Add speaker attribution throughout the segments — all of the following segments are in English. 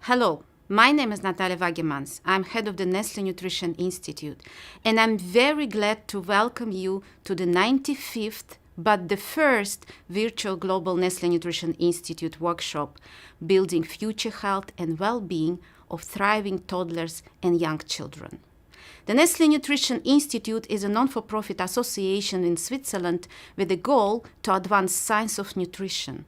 Speaker 1: Hello, my name is Natalia Wagemans. I'm head of the Nestle Nutrition Institute, and I'm very glad to welcome you to the 95th, but the first virtual Global Nestle Nutrition Institute workshop, Building Future Health and Well-Being of Thriving Toddlers and Young Children. The Nestle Nutrition Institute is a non-for-profit association in Switzerland with the goal to advance science of nutrition.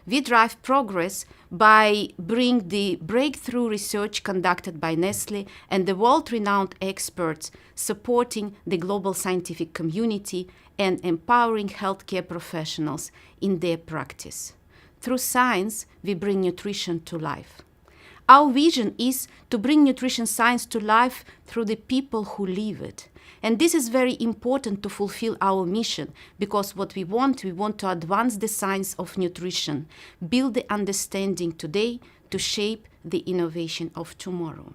Speaker 1: We drive progress by bringing the breakthrough research conducted by Nestle and the world-renowned experts supporting the global scientific community and empowering healthcare professionals in their practice. Through science, we bring nutrition to life. Our vision is to bring nutrition science to life through the people who live it. And this is very important to fulfill our mission, because what we want to advance the science of nutrition, build the understanding today to shape the innovation of tomorrow.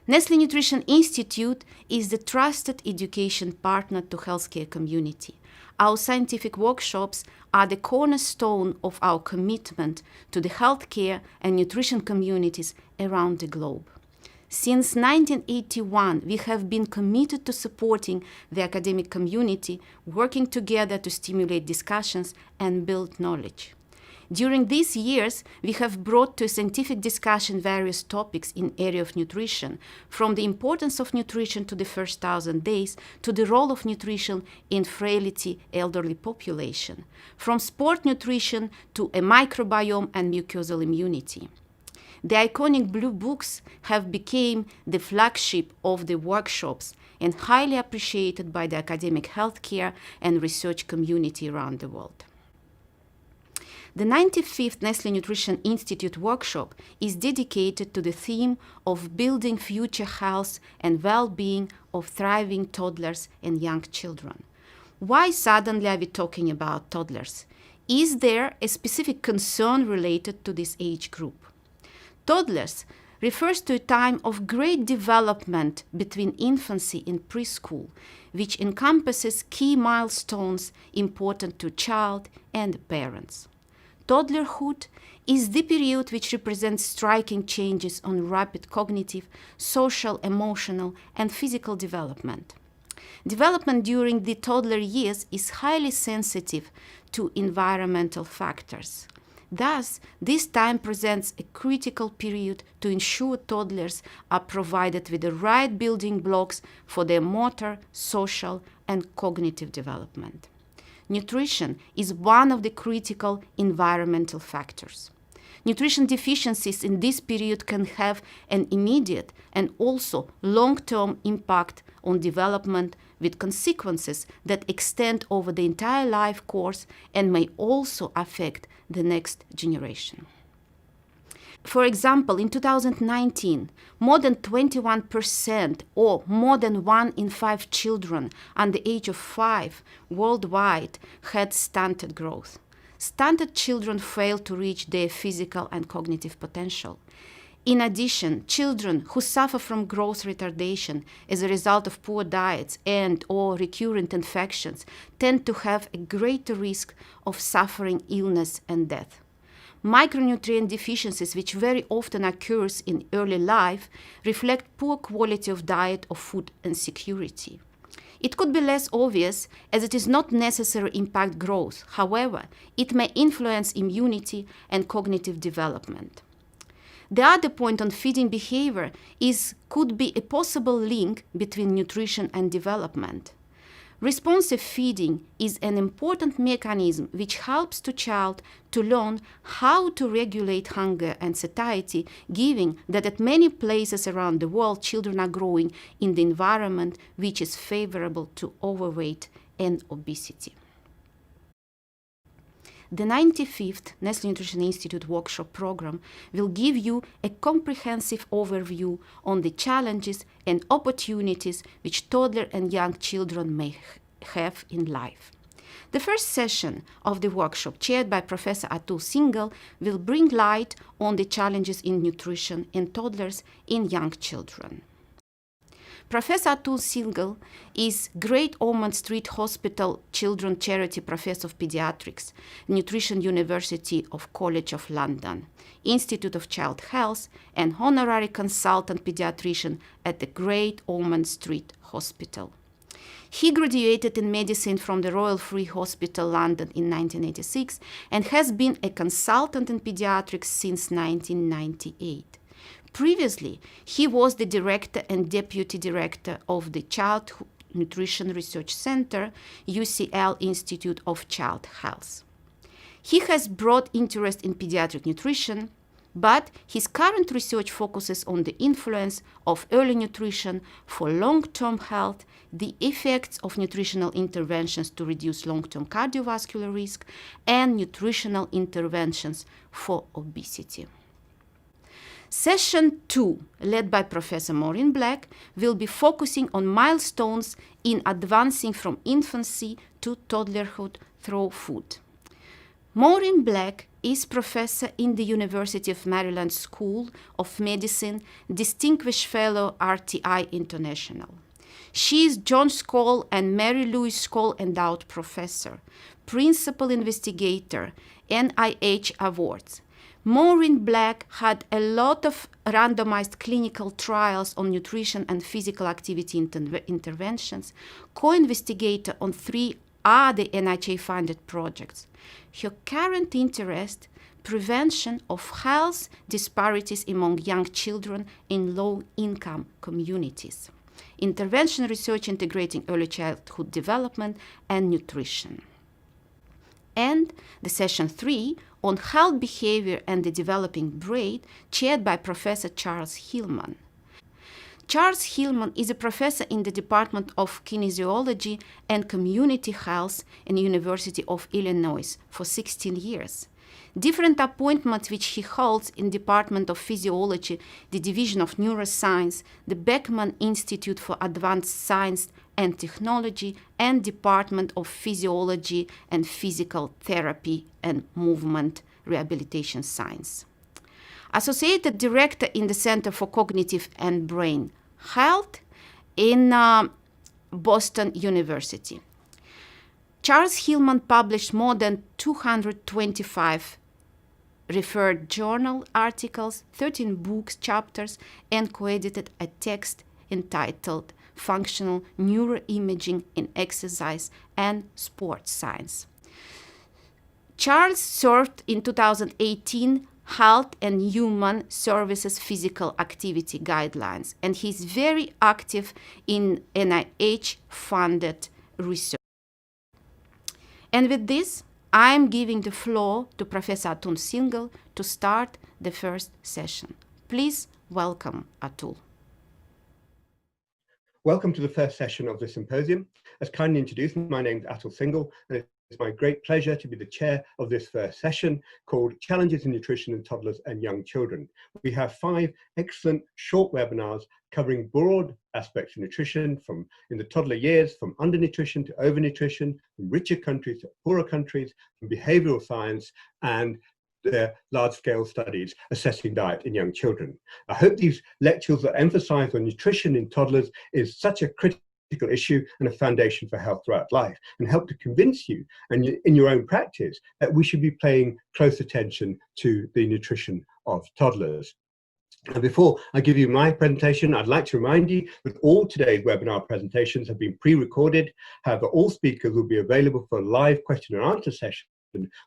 Speaker 1: Nestle Nutrition Institute is the trusted education partner to healthcare community. Our scientific workshops are the cornerstone of our commitment to the healthcare and nutrition communities around the globe. Since 1981, we have been committed to supporting the academic community, working together to stimulate discussions and build knowledge. During these years, we have brought to scientific discussion various topics in area of nutrition, from the importance of nutrition to the first 1,000 days to the role of nutrition in frailty elderly population, from sport nutrition to a microbiome and mucosal immunity. The iconic blue books have become the flagship of the workshops and highly appreciated by the academic healthcare and research community around the world. The 95th Nestle Nutrition Institute workshop is dedicated to the theme of building future health and well-being of thriving toddlers and young children. Why suddenly are we talking about toddlers? Is there a specific concern related to this age group? Toddlers refers to a time of great development between infancy and preschool, which encompasses key milestones important to child and parents. Toddlerhood is the period which represents striking changes on rapid cognitive, social, emotional, and physical development. Development during the toddler years is highly sensitive to environmental factors. Thus, this time presents a critical period to ensure toddlers are provided with the right building blocks for their motor, social, and cognitive development. Nutrition is one of the critical environmental factors. Nutrition deficiencies in this period can have an immediate and also long-term impact on development, with consequences that extend over the entire life course and may also affect the next generation. For example, in 2019, more than 21% or more than 1 in 5 children under the age of 5 worldwide had stunted growth. Stunted children fail to reach their physical and cognitive potential. In addition, children who suffer from growth retardation as a result of poor diets and/or recurrent infections tend to have a greater risk of suffering illness and death. Micronutrient deficiencies, which very often occurs in early life, reflect poor quality of diet or food insecurity. It could be less obvious, as it is not necessarily impact growth. However, it may influence immunity and cognitive development. The other point on feeding behavior could be a possible link between nutrition and development. Responsive feeding is an important mechanism which helps the child to learn how to regulate hunger and satiety, given that at many places around the world children are growing in the environment which is favorable to overweight and obesity. The 95th Nestle Nutrition Institute workshop program will give you a comprehensive overview on the challenges and opportunities which toddler and young children may have in life. The first session of the workshop, chaired by Professor Atul Singhal, will bring light on the challenges in nutrition in toddlers and young children. Professor Atul Singhal is Great Ormond Street Hospital Children Charity Professor of Pediatrics, Nutrition University of College of London, Institute of Child Health, and Honorary Consultant Pediatrician at the Great Ormond Street Hospital. He graduated in medicine from the Royal Free Hospital, London in 1986 and has been a consultant in pediatrics since 1998. Previously, he was the director and deputy director of the Childhood Nutrition Research Center, UCL Institute of Child Health. He has broad interest in pediatric nutrition, but his current research focuses on the influence of early nutrition for long-term health, the effects of nutritional interventions to reduce long-term cardiovascular risk, and nutritional interventions for obesity. Session 2, led by Professor Maureen Black, will be focusing on milestones in advancing from infancy to toddlerhood through food. Maureen Black is professor in the University of Maryland School of Medicine, Distinguished Fellow RTI International. She is John Skoll and Mary Louise Skoll Endowed Professor, Principal Investigator, NIH Awards. Maureen Black had a lot of randomized clinical trials on nutrition and physical activity interventions, co-investigator on 3 other NIH-funded projects. Her current interest, prevention of health disparities among young children in low-income communities. Intervention research integrating early childhood development and nutrition. And the session 3 on health behavior and the developing brain, chaired by Professor Charles Hillman. Charles Hillman is a professor in the Department of Kinesiology and Community Health in the University of Illinois for 16 years. Different appointments which he holds in Department of Physiology, the Division of Neuroscience, the Beckman Institute for Advanced Science and Technology, and Department of Physiology and Physical Therapy and Movement Rehabilitation Science. Associated Director in the Center for Cognitive and Brain Health in Boston University. Charles Hillman published more than 225 referred journal articles, 13 books, chapters, and co-edited a text entitled Functional Neuroimaging in Exercise and Sports Science. Charles served in 2018 Health and Human Services Physical Activity Guidelines, and he's very active in NIH-funded research. And with this, I'm giving the floor to Professor Atul Singhal to start the first session. Please welcome Atul.
Speaker 2: Welcome to the first session of the symposium. As kindly introduced, my name is Atul Singhal, and it's my great pleasure to be the chair of this first session called Challenges in Nutrition in Toddlers and Young Children. We have 5 excellent short webinars covering broad aspects of nutrition from in the toddler years, from undernutrition to overnutrition, from richer countries to poorer countries, from behavioral science and large-scale studies assessing diet in young children. I hope these lectures that emphasize on nutrition in toddlers is such a critical issue and a foundation for health throughout life, and help to convince you and in your own practice that we should be paying close attention to the nutrition of toddlers. And before I give you my presentation, I'd like to remind you that all today's webinar presentations have been pre-recorded. However, all speakers will be available for a live question and answer session,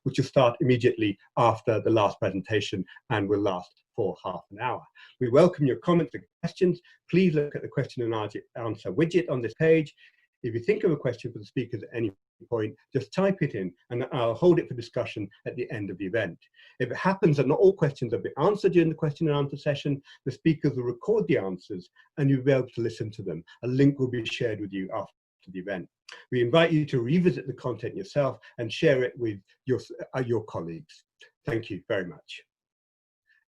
Speaker 2: which will start immediately after the last presentation and will last for half an hour. We welcome your comments and questions. Please look at the question and answer widget on this page. If you think of a question for the speakers at any point, just type it in and I'll hold it for discussion at the end of the event. If it happens that not all questions have been answered during the question and answer session, the speakers will record the answers and you'll be able to listen to them. A link will be shared with you after the event. We invite you to revisit the content yourself and share it with your colleagues. Thank you very much.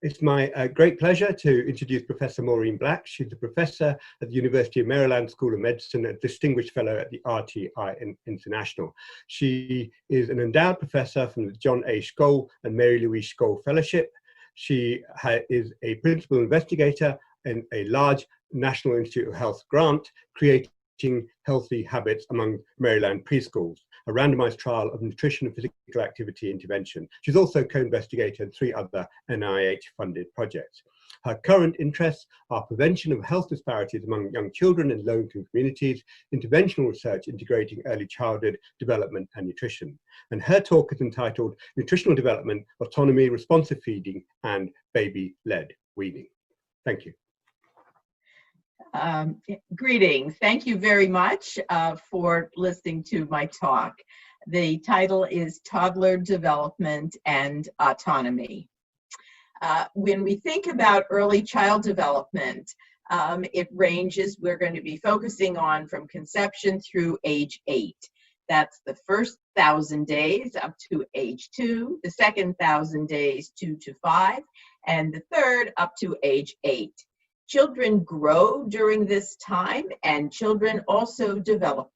Speaker 2: It's my great pleasure to introduce Professor Maureen Black. She's a professor at the University of Maryland School of Medicine, a distinguished fellow at the RTI International. She is an endowed professor from the John A. Skoll and Mary Louise Skoll Fellowship. She is a principal investigator in a large National Institute of Health grant, Creating Healthy Habits Among Maryland Preschools, a randomized trial of nutrition and physical activity intervention. She's also co-investigator in 3 other NIH-funded projects. Her current interests are prevention of health disparities among young children in low-income communities, interventional research integrating early childhood development and nutrition. And her talk is entitled Nutritional Development, Autonomy, Responsive Feeding, and Baby-Led Weaning. Thank you.
Speaker 3: Greetings. Thank you very much for listening to my talk. The title is Toddler Development and Autonomy. When we think about early child development, it ranges, we're going to be focusing on from conception through age 8. That's the first 1,000 days up to age 2, the second 1,000 days 2 to 5, and the third up to age 8. Children grow during this time, and children also develop.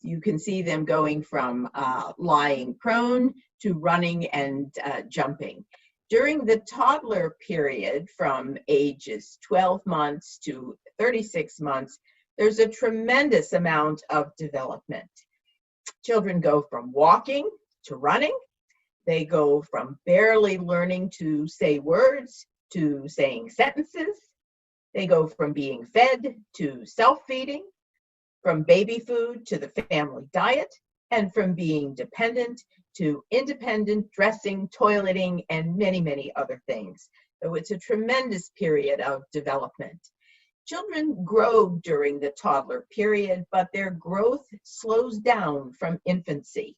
Speaker 3: You can see them going from lying prone to running and jumping. During the toddler period, from ages 12 months to 36 months, there's a tremendous amount of development. Children go from walking to running. They go from barely learning to say words to saying sentences. They go from being fed to self-feeding, from baby food to the family diet, and from being dependent to independent dressing, toileting, and many, many other things. So it's a tremendous period of development. Children grow during the toddler period, but their growth slows down from infancy.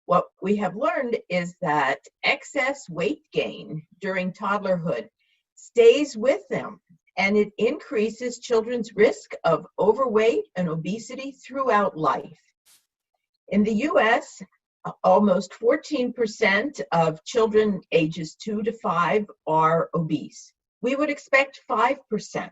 Speaker 3: What we have learned is that excess weight gain during toddlerhood stays with them, and it increases children's risk of overweight and obesity throughout life. In the US, almost 14% of children ages 2 to 5 are obese. We would expect 5%.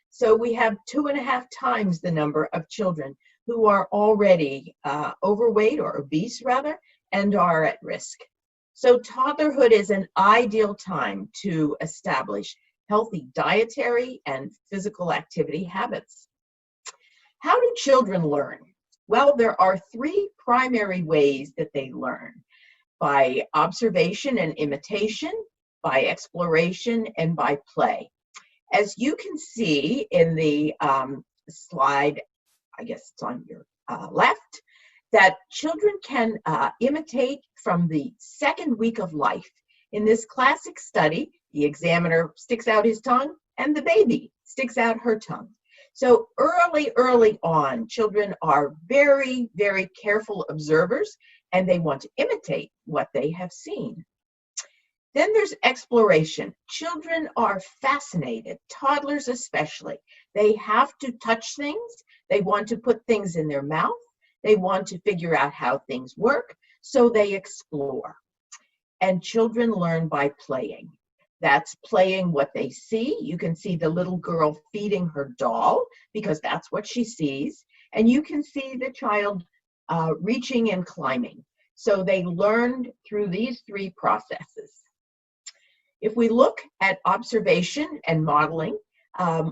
Speaker 3: So we have 2.5 times the number of children who are already overweight or obese rather, and are at risk. So toddlerhood is an ideal time to establish healthy dietary and physical activity habits. How do children learn? Well, there are 3 primary ways that they learn: by observation and imitation, by exploration, and by play. As you can see in the slide, I guess it's on your left, that children can imitate from the 2nd week of life. In this classic study, the examiner sticks out his tongue and the baby sticks out her tongue. So early on, children are very, very careful observers, and they want to imitate what they have seen. Then there's exploration. Children are fascinated, toddlers especially. They have to touch things. They want to put things in their mouth. They want to figure out how things work, so they explore. And children learn by playing. That's playing what they see. You can see the little girl feeding her doll because that's what she sees. And you can see the child reaching and climbing. So they learned through these 3 processes. If we look at observation and modeling,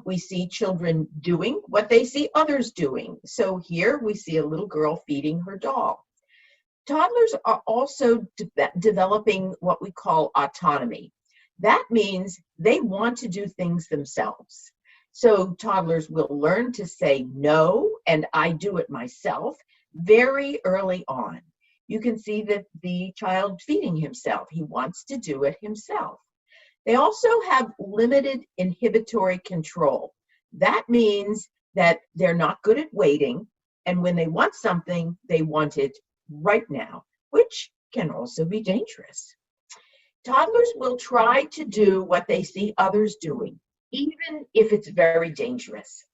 Speaker 3: we see children doing what they see others doing. So here we see a little girl feeding her doll. Toddlers are also developing what we call autonomy. That means they want to do things themselves. So toddlers will learn to say no and I do it myself very early on. You can see that the child feeding himself, he wants to do it himself. They also have limited inhibitory control. That means that they're not good at waiting, and when they want something, they want it right now, which can also be dangerous. Toddlers will try to do what they see others doing, even if it's very dangerous.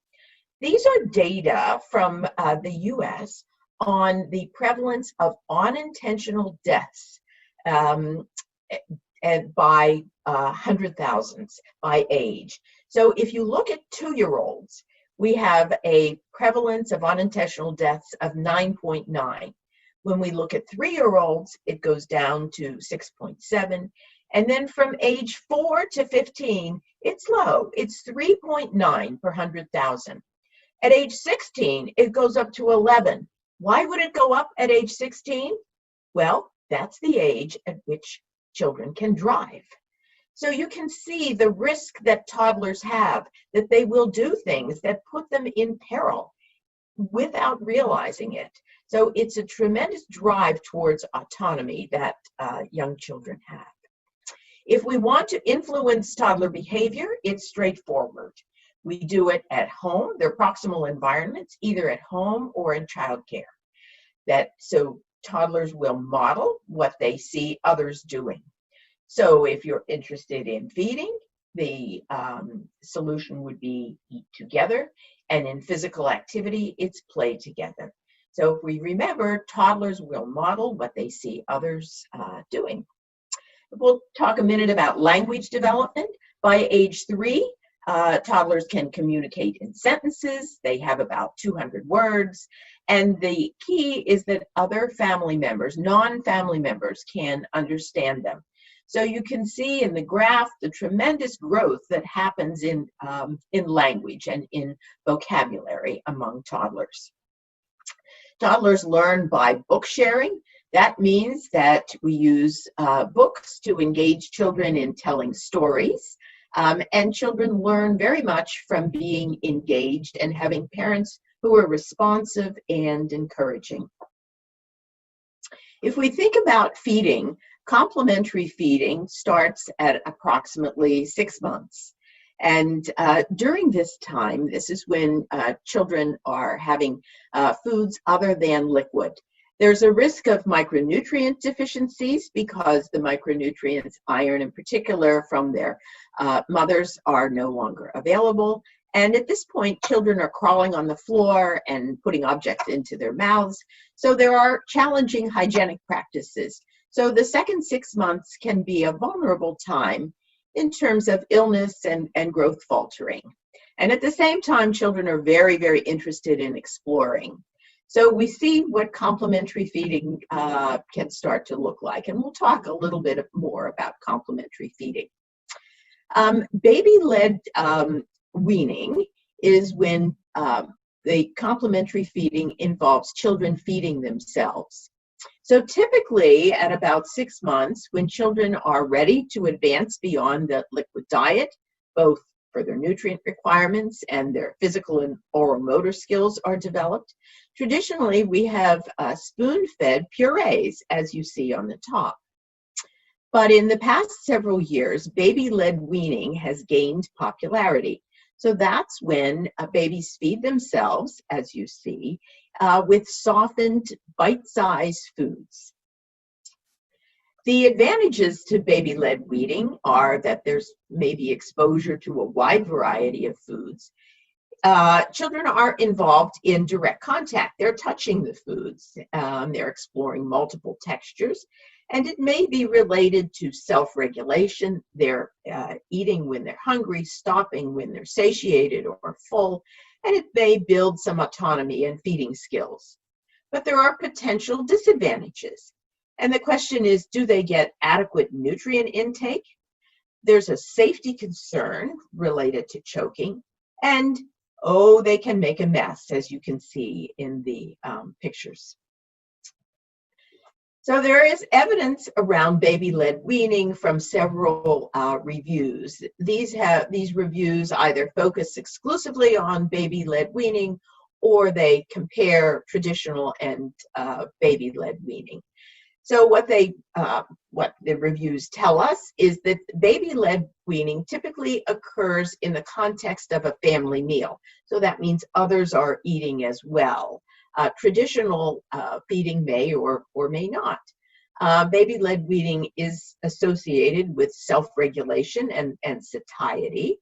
Speaker 3: These are data from the US on the prevalence of unintentional deaths and by 100,000s by age. So if you look at 2-year-olds, we have a prevalence of unintentional deaths of 9.9. When we look at 3-year-olds, it goes down to 6.7. And then from age 4 to 15, it's low. It's 3.9 per 100,000. At age 16, it goes up to 11. Why would it go up at age 16? Well, that's the age at which children can drive. So you can see the risk that toddlers have, that they will do things that put them in peril without realizing it. So it's a tremendous drive towards autonomy that young children have. If we want to influence toddler behavior, it's straightforward. We do it at home, their proximal environments, either at home or in childcare. So toddlers will model what they see others doing. So if you're interested in feeding, the solution would be eat together, and in physical activity, it's play together. So if we remember, toddlers will model what they see others doing. We'll talk a minute about language development. By age 3, toddlers can communicate in sentences. They have about 200 words. And the key is that other family members, non-family members, can understand them. So you can see in the graph the tremendous growth that happens in language and in vocabulary among toddlers. Toddlers learn by book sharing. That means that we use books to engage children in telling stories. And children learn very much from being engaged and having parents who are responsive and encouraging. If we think about feeding, complementary feeding starts at approximately 6 months. And during this time, this is when children are having foods other than liquid. There's a risk of micronutrient deficiencies because the micronutrients, iron in particular, from their mothers are no longer available. And at this point, children are crawling on the floor and putting objects into their mouths. So there are challenging hygienic practices. So the second 6 months can be a vulnerable time in terms of illness and growth faltering. And at the same time, children are very, very interested in exploring. So we see what complementary feeding can start to look like. And we'll talk a little bit more about complementary feeding. Baby-led weaning is when the complementary feeding involves children feeding themselves. So typically at about 6 months, when children are ready to advance beyond the liquid diet, both for their nutrient requirements and their physical and oral motor skills are developed, traditionally we have spoon-fed purees, as you see on the top. But in the past several years, baby-led weaning has gained popularity. So that's when babies feed themselves, as you see, with softened, bite-sized foods. The advantages to baby-led weaning are that there's maybe exposure to a wide variety of foods. Children are involved in direct contact. They're touching the foods. They're exploring multiple textures. And it may be related to self-regulation. They're eating when they're hungry, stopping when they're satiated or full, and it may build some autonomy and feeding skills. But there are potential disadvantages. And the question is, do they get adequate nutrient intake? There's a safety concern related to choking, and they can make a mess, as you can see in the pictures. So there is evidence around baby-led weaning from several reviews. These reviews either focus exclusively on baby-led weaning, or they compare traditional and baby-led weaning. So what the reviews tell us is that baby-led weaning typically occurs in the context of a family meal. So that means others are eating as well. Traditional feeding may or may not. Baby-led weaning is associated with self-regulation and satiety.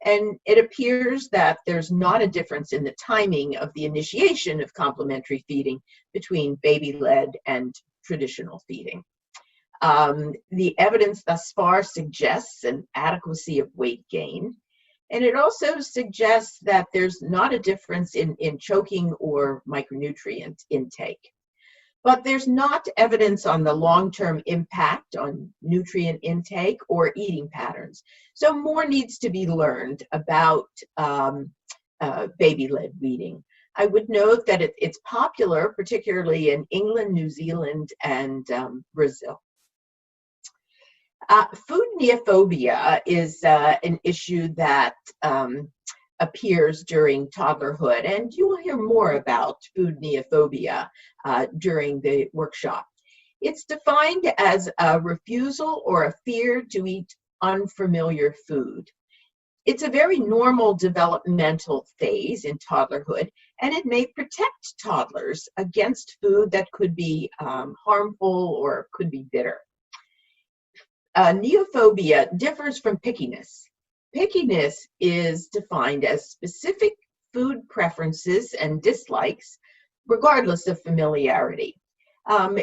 Speaker 3: And it appears that there's not a difference in the timing of the initiation of complementary feeding between baby-led and traditional feeding. The evidence thus far suggests an adequacy of weight gain. And it also suggests that there's not a difference in choking or micronutrient intake. but there's not evidence on the long-term impact on nutrient intake or eating patterns. So more needs to be learned about baby-led weaning. I would note that it's popular, particularly in England, New Zealand, and Brazil. Food neophobia is an issue that appears during toddlerhood, and you will hear more about food neophobia during the workshop. It's defined as a refusal or a fear to eat unfamiliar food. It's a very normal developmental phase in toddlerhood, and it may protect toddlers against food that could be harmful or could be bitter. Neophobia differs from pickiness. Pickiness is defined as specific food preferences and dislikes, regardless of familiarity.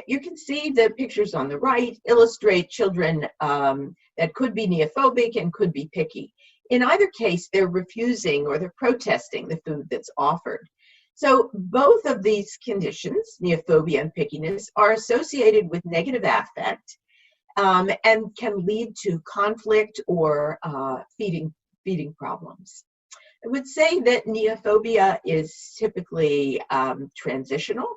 Speaker 3: You can see the pictures on the right illustrate children that could be neophobic and could be picky. In either case, they're refusing or they're protesting the food that's offered. So both of these conditions, neophobia and pickiness, are associated with negative affect and can lead to conflict or feeding problems. I would say that neophobia is typically transitional,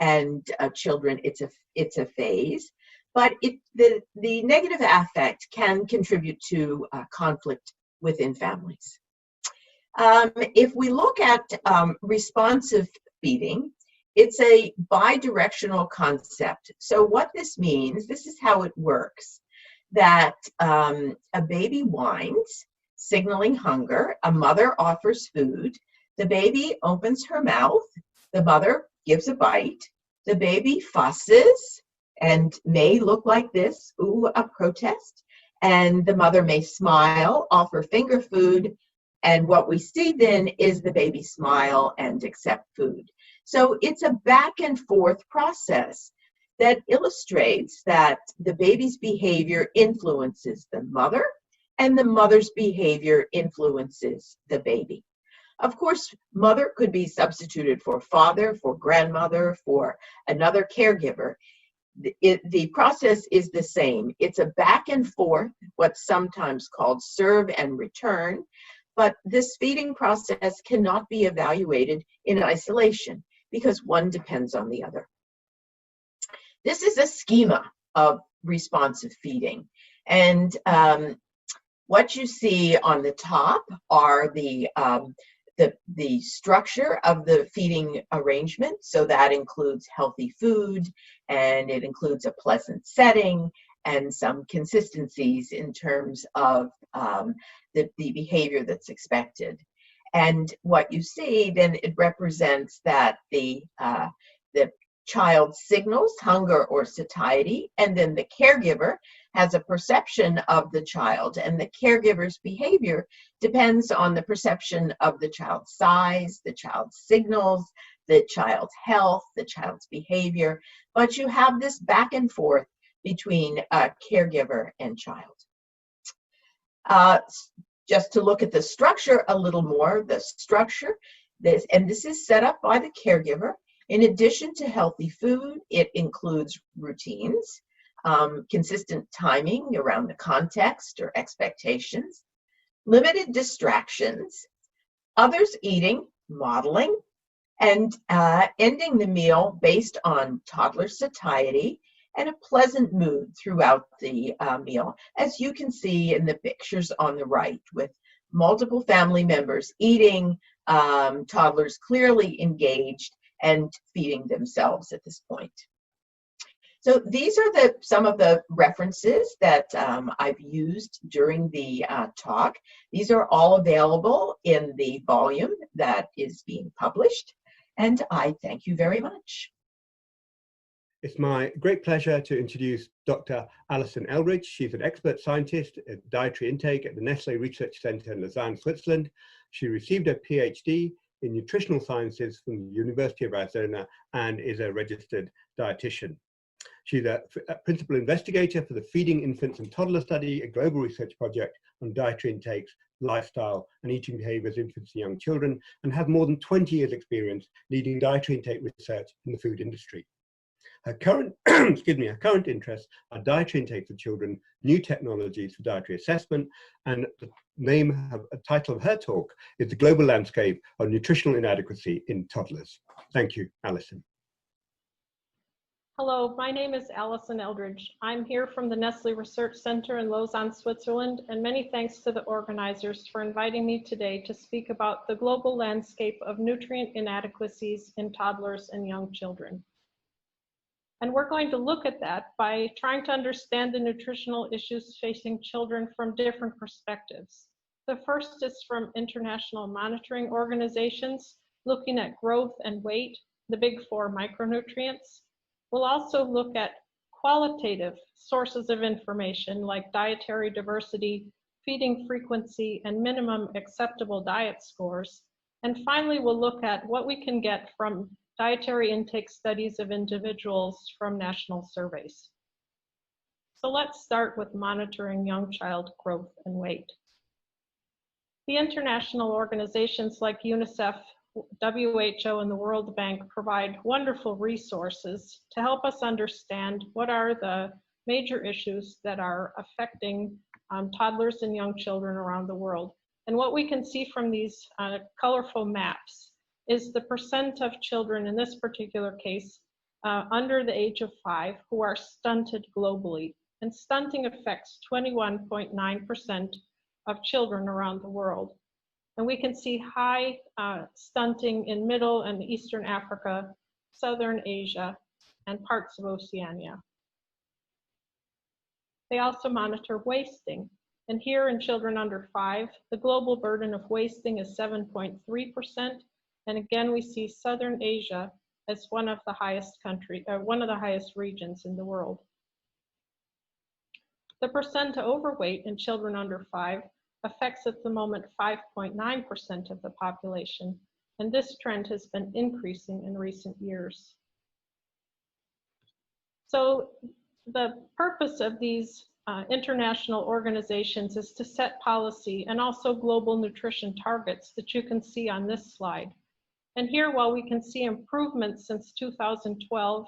Speaker 3: and children, it's a phase, but the negative affect can contribute to conflict within families. If we look at responsive feeding, it's a bidirectional concept. So what this means, this is how it works, that a baby whines, signaling hunger, a mother offers food, the baby opens her mouth, the mother gives a bite, the baby fusses and may look like this, ooh, a protest, and the mother may smile, offer finger food, and what we see then is the baby smile and accept food. So it's a back and forth process that illustrates that the baby's behavior influences the mother and the mother's behavior influences the baby. Of course, mother could be substituted for father, for grandmother, for another caregiver. The process is the same. It's a back and forth, what's sometimes called serve and return, but this feeding process cannot be evaluated in isolation because one depends on the other. This is a schema of responsive feeding, and what you see on the top are the structure of the feeding arrangement. So that includes healthy food, and it includes a pleasant setting and some consistencies in terms of the behavior that's expected. And what you see then, it represents that the child signals hunger or satiety, and then the caregiver has a perception of the child, and the caregiver's behavior depends on the perception of the child's size, the child's signals, the child's health, the child's behavior, but you have this back and forth between caregiver and child. Just to look at the structure a little more, the structure, this is set up by the caregiver. In addition to healthy food, it includes routines, consistent timing around the context or expectations, limited distractions, others eating, modeling, and ending the meal based on toddler satiety and a pleasant mood throughout the meal, as you can see in the pictures on the right, with multiple family members eating, toddlers clearly engaged and feeding themselves at this point. So these are some of the references that I've used during the talk. These are all available in the volume that is being published, and I thank you very much.
Speaker 2: It's my great pleasure to introduce Dr. Alison Eldridge. She's an expert scientist at dietary intake at the Nestle Research Center in Lausanne, Switzerland. She received a PhD in nutritional sciences from the University of Arizona and is a registered dietitian. She's a principal investigator for the Feeding Infants and Toddler Study, a global research project on dietary intakes, lifestyle, and eating behaviors of infants and young children, and has more than 20 years experience leading dietary intake research in the food industry. Her current, her current interests are dietary intake for children, new technologies for dietary assessment, and the title of her talk is The Global Landscape of Nutritional Inadequacy in Toddlers. Thank you, Alison.
Speaker 4: Hello, my name is Alison Eldridge. I'm here from the Nestle Research Center in Lausanne, Switzerland, and many thanks to the organizers for inviting me today to speak about the global landscape of nutrient inadequacies in toddlers and young children. And we're going to look at that by trying to understand the nutritional issues facing children from different perspectives. The first is from international monitoring organizations, looking at growth and weight, the big four micronutrients. We'll also look at qualitative sources of information like dietary diversity, feeding frequency, and minimum acceptable diet scores. And finally, we'll look at what we can get from dietary intake studies of individuals from national surveys. So let's start with monitoring young child growth and weight. The international organizations like UNICEF, WHO, and the World Bank provide wonderful resources to help us understand what are the major issues that are affecting toddlers and young children around the world. And what we can see from these colorful maps is the percent of children in this particular case under the age of 5 who are stunted globally. And stunting affects 21.9% of children around the world. And we can see high stunting in Middle and Eastern Africa, Southern Asia, and parts of Oceania. They also monitor wasting. And here in children under 5, the global burden of wasting is 7.3%. And again, we see Southern Asia as one of the highest regions in the world. The percent overweight in children under 5 affects at the moment 5.9% of the population, and this trend has been increasing in recent years. So the purpose of these international organizations is to set policy and also global nutrition targets that you can see on this slide. And here, while we can see improvements since 2012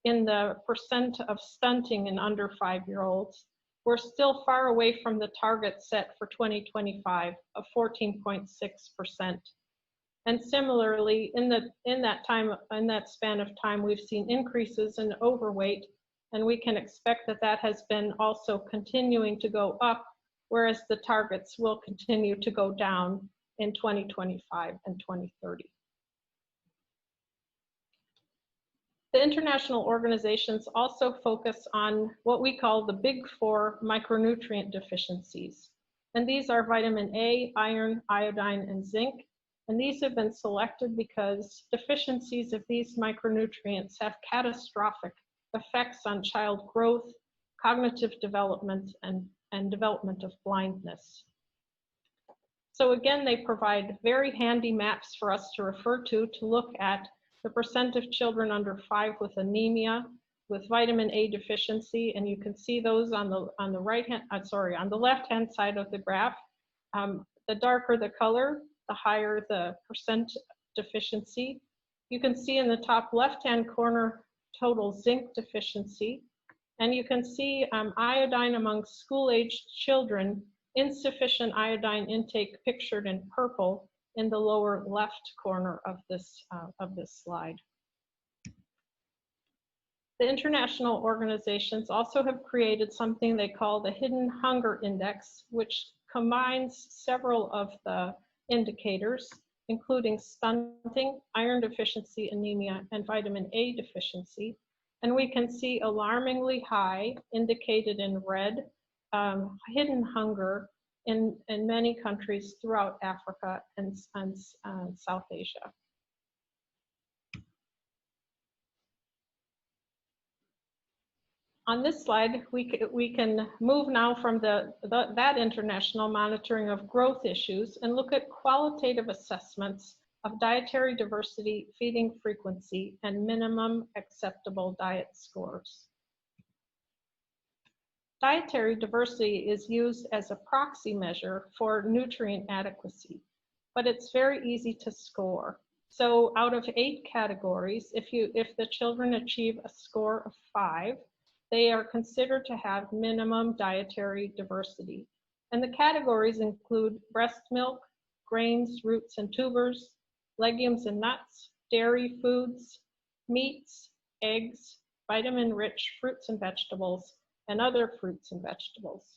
Speaker 4: in the percent of stunting in under 5-year-olds, we're still far away from the target set for 2025 of 14.6%. And similarly, in that span of time, we've seen increases in overweight, and we can expect that that has been also continuing to go up, whereas the targets will continue to go down in 2025 and 2030. The international organizations also focus on what we call the big four micronutrient deficiencies. And these are vitamin A, iron, iodine, and zinc. And these have been selected because deficiencies of these micronutrients have catastrophic effects on child growth, cognitive development, and development of blindness. So again, they provide very handy maps for us to refer to look at the percent of children under 5 with anemia, with vitamin A deficiency, and you can see those on the left-hand side of the graph. The darker the color, the higher the percent deficiency. You can see in the top left-hand corner total zinc deficiency, and you can see iodine among school-aged children, insufficient iodine intake pictured in purple in the lower left corner of this slide. The international organizations also have created something they call the Hidden Hunger Index, which combines several of the indicators, including stunting, iron deficiency, anemia, and vitamin A deficiency. And we can see alarmingly high, indicated in red, hidden hunger in many countries throughout Africa and South Asia. On this slide, we can move now from that international monitoring of growth issues and look at qualitative assessments of dietary diversity, feeding frequency, and minimum acceptable diet scores. Dietary diversity is used as a proxy measure for nutrient adequacy, but it's very easy to score. So out of 8 categories, if the children achieve a score of 5, they are considered to have minimum dietary diversity. And the categories include breast milk, grains, roots and tubers, legumes and nuts, dairy foods, meats, eggs, vitamin-rich fruits and vegetables, and other fruits and vegetables.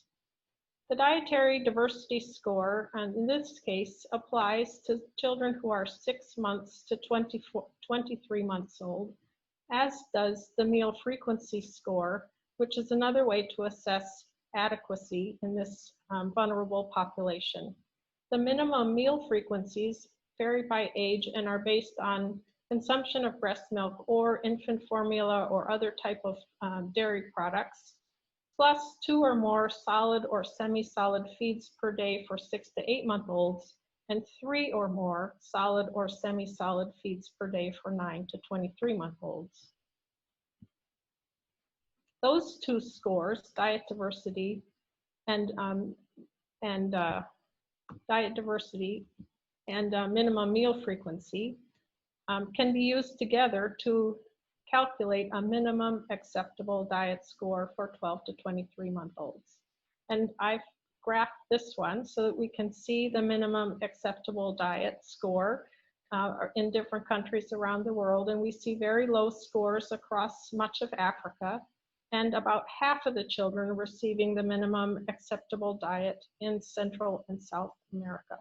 Speaker 4: The dietary diversity score, and in this case, applies to children who are 6 months to 23 months old, as does the meal frequency score, which is another way to assess adequacy in this vulnerable population. The minimum meal frequencies vary by age and are based on consumption of breast milk or infant formula or other type of dairy products, plus 2 or more solid or semi-solid feeds per day for 6 to 8 month olds, and 3 or more solid or semi-solid feeds per day for 9 to 23 month olds. Those 2 scores, diet diversity and minimum meal frequency, can be used together to calculate a minimum acceptable diet score for 12 to 23 month olds. And I've graphed this one so that we can see the minimum acceptable diet score in different countries around the world. And we see very low scores across much of Africa, and about half of the children receiving the minimum acceptable diet in Central and South America.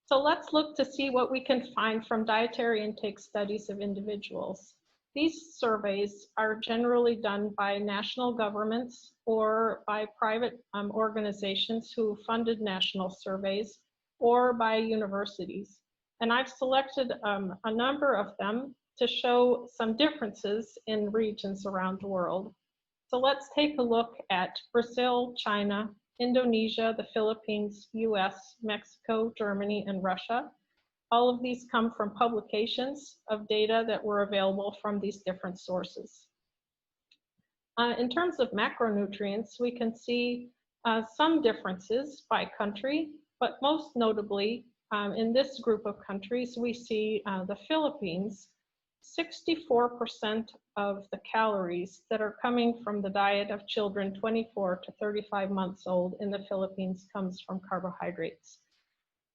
Speaker 4: So let's look to see what we can find from dietary intake studies of individuals. These surveys are generally done by national governments or by private organizations who funded national surveys, or by universities. And I've selected a number of them to show some differences in regions around the world. So let's take a look at Brazil, China, Indonesia, the Philippines, US, Mexico, Germany, and Russia. All of these come from publications of data that were available from these different sources. In terms of macronutrients, we can see some differences by country, but most notably in this group of countries, we see the Philippines. 64% of the calories that are coming from the diet of children 24 to 35 months old in the Philippines comes from carbohydrates.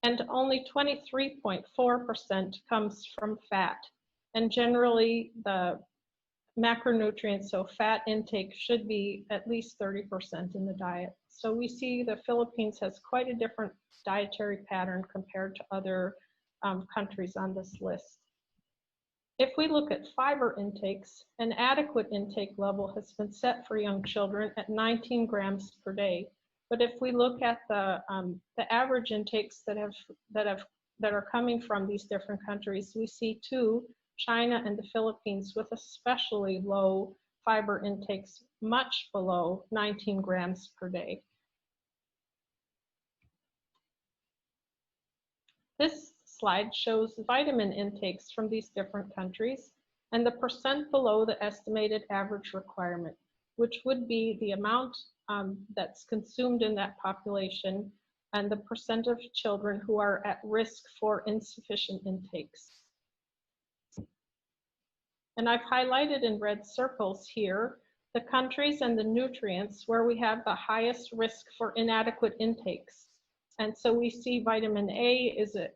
Speaker 4: And only 23.4% comes from fat. And generally, the macronutrients, so fat intake, should be at least 30% in the diet. So we see the Philippines has quite a different dietary pattern compared to other countries on this list. If we look at fiber intakes, an adequate intake level has been set for young children at 19 grams per day. But if we look at the average intakes that are coming from these different countries, we see 2, China and the Philippines, with especially low fiber intakes, much below 19 grams per day. This slide shows vitamin intakes from these different countries and the percent below the estimated average requirement, which would be the amount that's consumed in that population and the percent of children who are at risk for insufficient intakes. And I've highlighted in red circles here the countries and the nutrients where we have the highest risk for inadequate intakes. And so we see vitamin A is a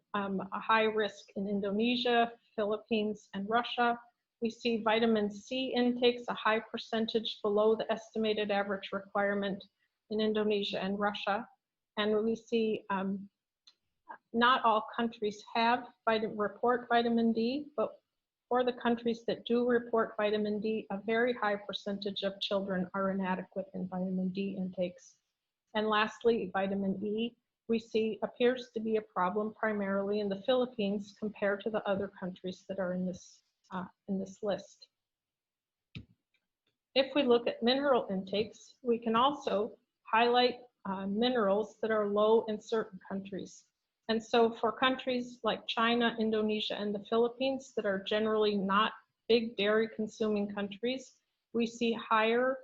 Speaker 4: high risk in Indonesia, Philippines, and Russia. We see vitamin C intakes a high percentage below the estimated average requirement in Indonesia and Russia. And we see not all countries report vitamin D, but for the countries that do report vitamin D, a very high percentage of children are inadequate in vitamin D intakes. And lastly, vitamin E, we see appears to be a problem primarily in the Philippines compared to the other countries that are in this list. If we look at mineral intakes, we can also highlight minerals that are low in certain countries. And so for countries like China, Indonesia, and the Philippines that are generally not big dairy consuming countries, we see higher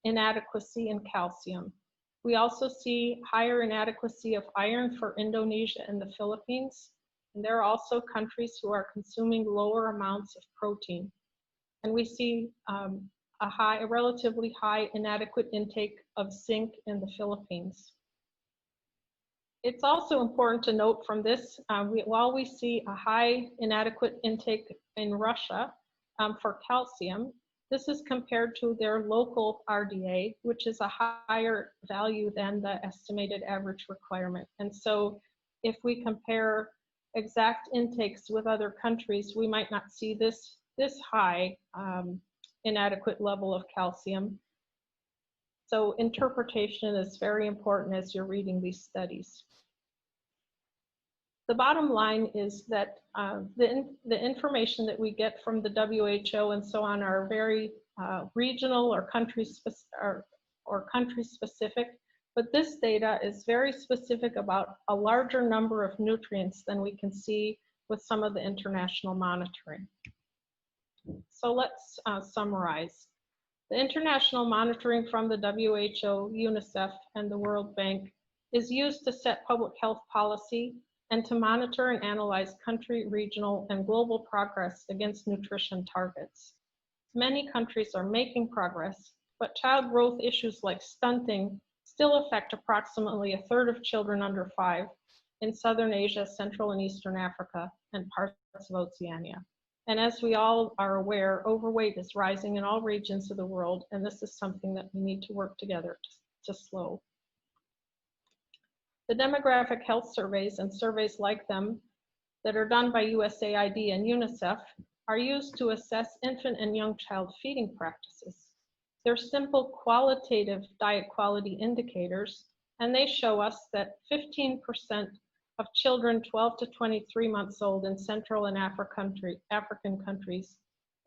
Speaker 4: inadequacy in calcium. We also see higher inadequacy of iron for Indonesia and the Philippines. And there are also countries who are consuming lower amounts of protein. And we see a relatively high inadequate intake of zinc in the Philippines. It's also important to note from this, while we see a high inadequate intake in Russia for calcium, this is compared to their local RDA, which is a higher value than the estimated average requirement. And so if we compare exact intakes with other countries, we might not see this high inadequate level of calcium. So interpretation is very important as you're reading these studies. The bottom line is that the information that we get from the WHO and so on are very regional or country specific, but this data is very specific about a larger number of nutrients than we can see with some of the international monitoring. So let's summarize. The international monitoring from the WHO, UNICEF, and the World Bank is used to set public health policy and to monitor and analyze country, regional, and global progress against nutrition targets. Many countries are making progress, but child growth issues like stunting still affect approximately 1/3 of children under 5 in Southern Asia, Central and Eastern Africa, and parts of Oceania. And as we all are aware, overweight is rising in all regions of the world, and this is something that we need to work together to slow. The demographic health surveys and surveys like them that are done by USAID and UNICEF are used to assess infant and young child feeding practices. They're simple qualitative diet quality indicators, and they show us that 15% of children 12 to 23 months old in Central and African countries,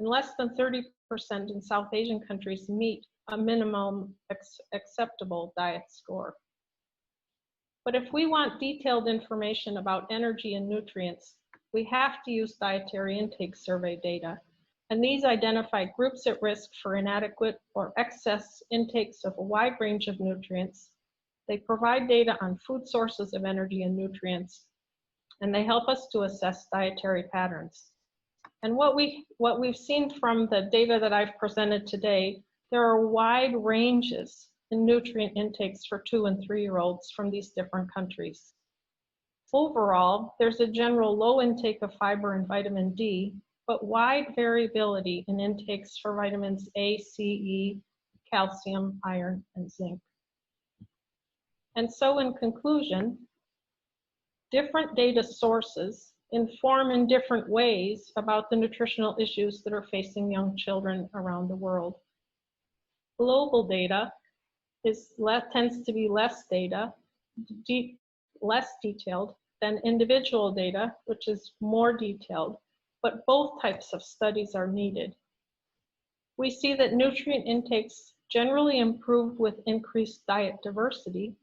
Speaker 4: and less than 30% in South Asian countries meet a minimum acceptable diet score. But if we want detailed information about energy and nutrients, we have to use dietary intake survey data. And these identify groups at risk for inadequate or excess intakes of a wide range of nutrients. They provide data on food sources of energy and nutrients, and they help us to assess dietary patterns. And what we've seen from the data that I've presented today, there are wide ranges in nutrient intakes for 2- and 3-year-olds from these different countries. Overall, there's a general low intake of fiber and vitamin D, but wide variability in intakes for vitamins A, C, E, calcium, iron, and zinc. And so in conclusion, different data sources inform in different ways about the nutritional issues that are facing young children around the world. Global data tends to be less detailed than individual data, which is more detailed, but both types of studies are needed. We see that nutrient intakes generally improve with increased diet diversity,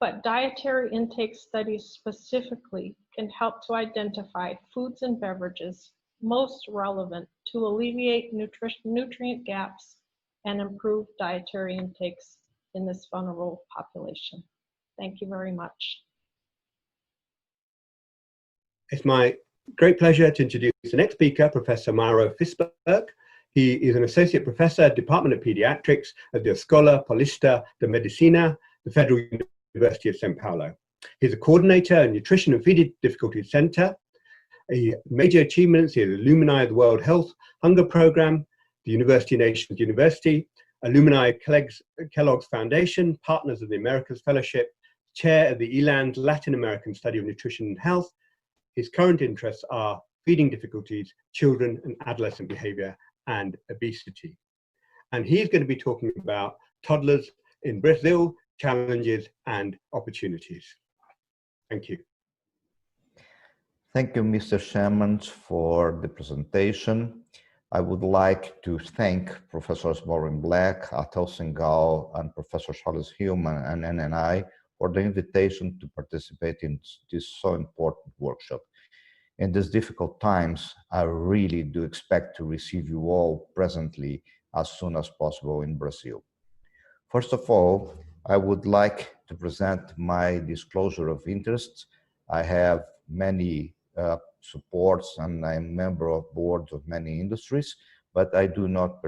Speaker 4: but dietary intake studies specifically can help to identify foods and beverages most relevant to alleviate nutrient gaps and improve dietary intakes in this vulnerable population. Thank you very much.
Speaker 2: It's my great pleasure to introduce the next speaker, Professor Mauro Fisberg. He is an associate professor, Department of Pediatrics at the Escola Paulista de Medicina, the Federal University of São Paulo. He's a coordinator in Nutrition and Feeding Difficulties Center. A major achievements is alumni of the World Health Hunger Program, the University Nations University, alumni Kellogg's Foundation, partners of the Americas Fellowship, chair of the ELAND Latin American Study of Nutrition and Health. His current interests are feeding difficulties, children and adolescent behavior, and obesity. And he's going to be talking about toddlers in Brazil, challenges and opportunities. Thank you.
Speaker 5: Thank you, Mr. Shermans, for the presentation. I would like to thank Professors Maureen Black, Atul Singhal, and Professor Charles Human and NNI for the invitation to participate in this so important workshop. In these difficult times, I really do expect to receive you all presently as soon as possible in Brazil. First of all, I would like to present my disclosure of interests. I have many supports and I'm a member of boards of many industries, but I do not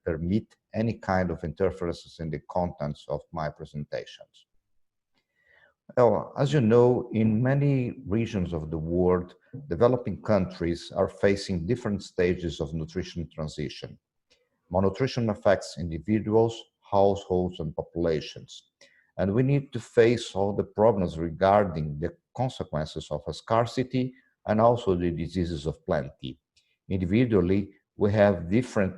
Speaker 5: permit any kind of interferences in the contents of my presentations. Well, as you know, in many regions of the world, developing countries are facing different stages of nutrition transition. Malnutrition affects individuals, households, and populations. And we need to face all the problems regarding the consequences of a scarcity and also the diseases of plenty. Individually, we have different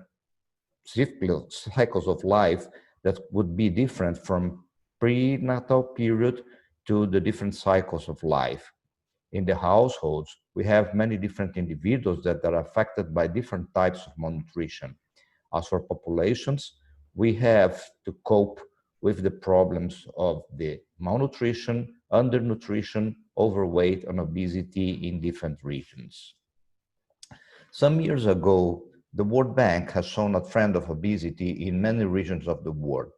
Speaker 5: cycles of life that would be different from prenatal period to the different cycles of life. In the households, we have many different individuals that are affected by different types of malnutrition. As for populations, we have to cope with the problems of the malnutrition, undernutrition, overweight, and obesity in different regions. Some years ago, the World Bank has shown a trend of obesity in many regions of the world.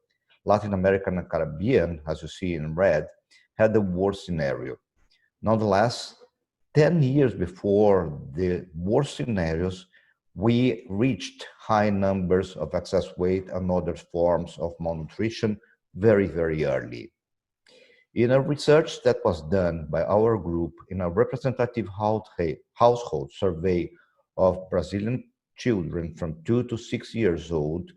Speaker 5: Latin America and Caribbean, as you see in red, had the worst scenario. Nonetheless, 10 years before the worst scenarios, we reached high numbers of excess weight and other forms of malnutrition very, very early. In a research that was done by our group in a representative household survey of Brazilian children from 2 to 6 years old,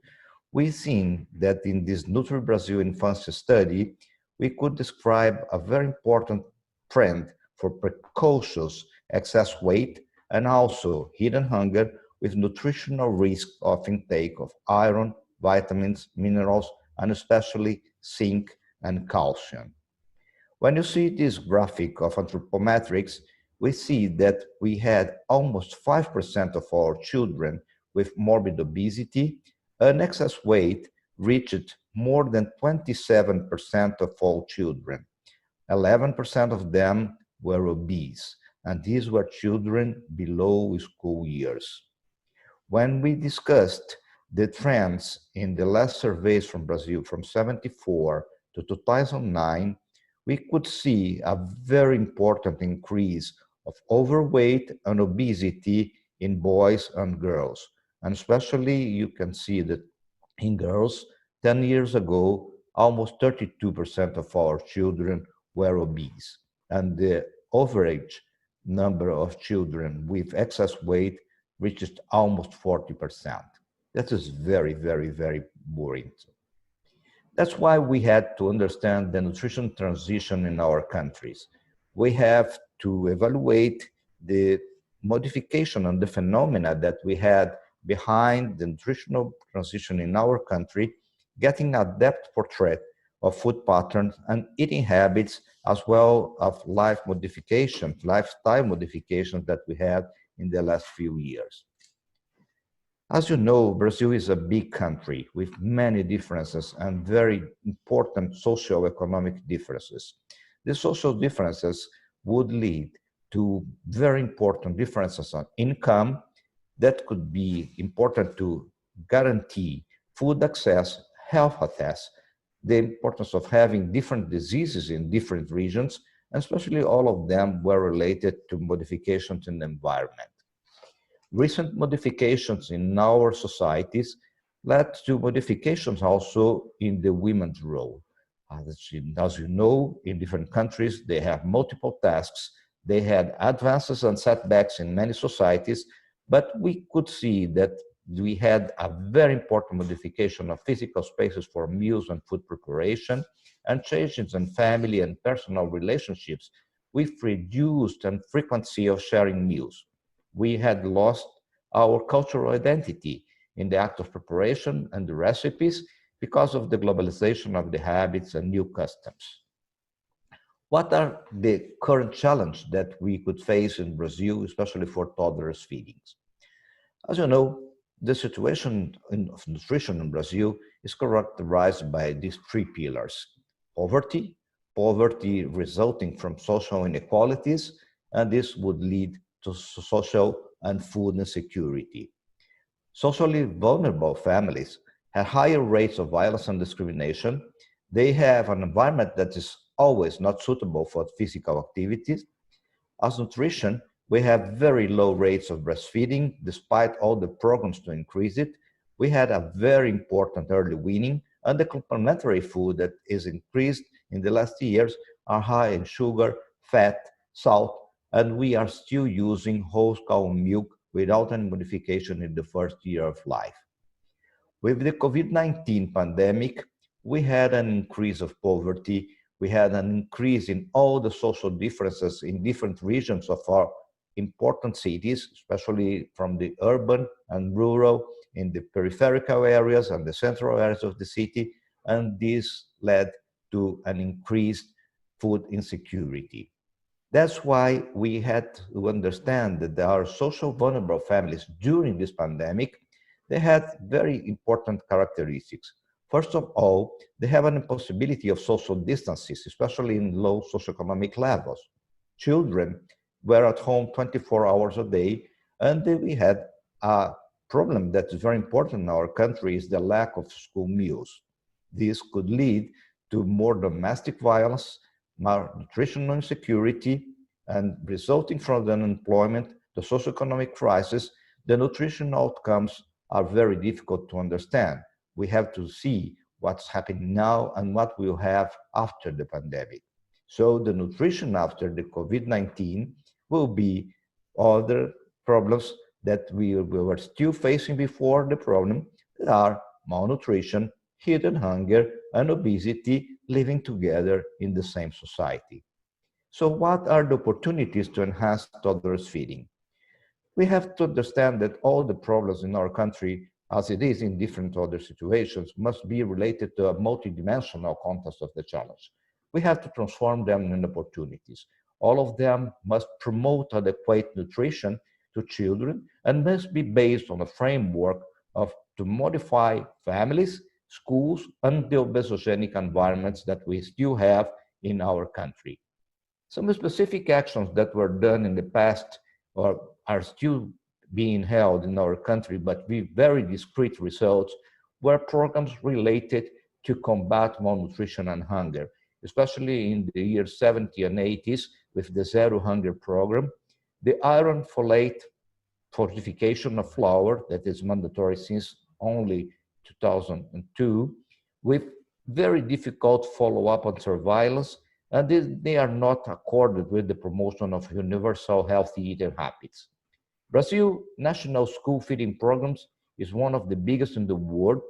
Speaker 5: we've seen that in this Nutri Brazil Infancy study, we could describe a very important trend for precocious excess weight and also hidden hunger with nutritional risk of intake of iron, vitamins, minerals, and especially zinc and calcium. When you see this graphic of anthropometrics, we see that we had almost 5% of our children with morbid obesity, and excess weight reached more than 27% of all children. 11% of them were obese, and these were children below school years. When we discussed the trends in the last surveys from Brazil from 74 to 2009, we could see a very important increase of overweight and obesity in boys and girls. And especially you can see that in girls, 10 years ago, almost 32% of our children were obese. And the average number of children with excess weight reached almost 40%. That is very, very, very worrying. That's why we had to understand the nutrition transition in our countries. We have to evaluate the modification and the phenomena that we had behind the nutritional transition in our country, getting a depth portrait of food patterns and eating habits, as well as lifestyle modifications that we had in the last few years. As you know, Brazil is a big country with many differences and very important socio-economic differences. The social differences would lead to very important differences on income that could be important to guarantee food access, health access, the importance of having different diseases in different regions, and especially all of them were related to modifications in the environment. Recent modifications in our societies led to modifications also in the women's role. As you know, in different countries, they have multiple tasks. They had advances and setbacks in many societies, but we could see that we had a very important modification of physical spaces for meals and food preparation, and changes in family and personal relationships with reduced and frequency of sharing meals. We had lost our cultural identity in the act of preparation and the recipes because of the globalization of the habits and new customs. What are the current challenges that we could face in Brazil, especially for toddlers feedings? As you know, the situation of nutrition in Brazil is characterized by these three pillars: poverty, poverty resulting from social inequalities, and this would lead to social and food insecurity. Socially vulnerable families have higher rates of violence and discrimination, They have an environment that is always not suitable for physical activities. As nutrition, we have very low rates of breastfeeding, despite all the programs to increase it. We had a very important early weaning, and the complementary food that is increased in the last years are high in sugar, fat, salt, and we are still using whole cow milk without any modification in the first year of life. With the COVID-19 pandemic, we had an increase of poverty. We had an increase in all the social differences in different regions of our important cities, especially from the urban and rural, in the peripheral areas and the central areas of the city. And this led to an increased food insecurity. That's why we had to understand that there are social vulnerable families during this pandemic. They had very important characteristics. First of all, they have an impossibility of social distances, especially in low socioeconomic levels. Children were at home 24 hours a day, and we had a problem that is very important in our country is the lack of school meals. This could lead to more domestic violence, nutritional insecurity, and resulting from the unemployment, the socioeconomic crisis, the nutritional outcomes are very difficult to understand. We have to see what's happening now and what we'll have after the pandemic. So the nutrition after the COVID-19 will be other problems that we were still facing before the problem, that are malnutrition, hidden hunger, and obesity living together in the same society. So what are the opportunities to enhance toddlers feeding? We have to understand that all the problems in our country, as it is in different other situations, must be related to a multidimensional context of the challenge. We have to transform them in opportunities. All of them must promote adequate nutrition to children and must be based on a framework of to modify families, schools, and the obesogenic environments that we still have in our country. Some specific actions that were done in the past or are still being held in our country, but with very discrete results, were programs related to combat malnutrition and hunger, especially in the years 70 and 80s with the Zero Hunger program, the iron folate fortification of flour that is mandatory since only 2002, with very difficult follow-up on surveillance, and they are not accorded with the promotion of universal healthy eating habits. Brazil National School Feeding Programs is one of the biggest in the world.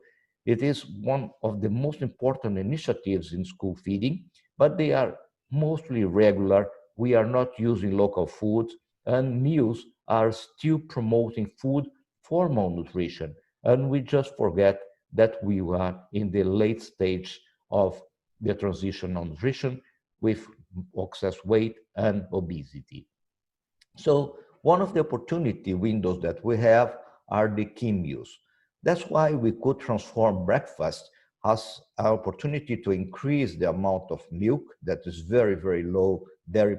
Speaker 5: It is one of the most important initiatives in school feeding, but they are mostly regular. We are not using local foods, and meals are still promoting food for malnutrition. And we just forget that we are in the late stage of the transition on nutrition with excess weight and obesity. So one of the opportunity windows that we have are the key meals. That's why we could transform breakfast as an opportunity to increase the amount of milk that is very, very low. Dairy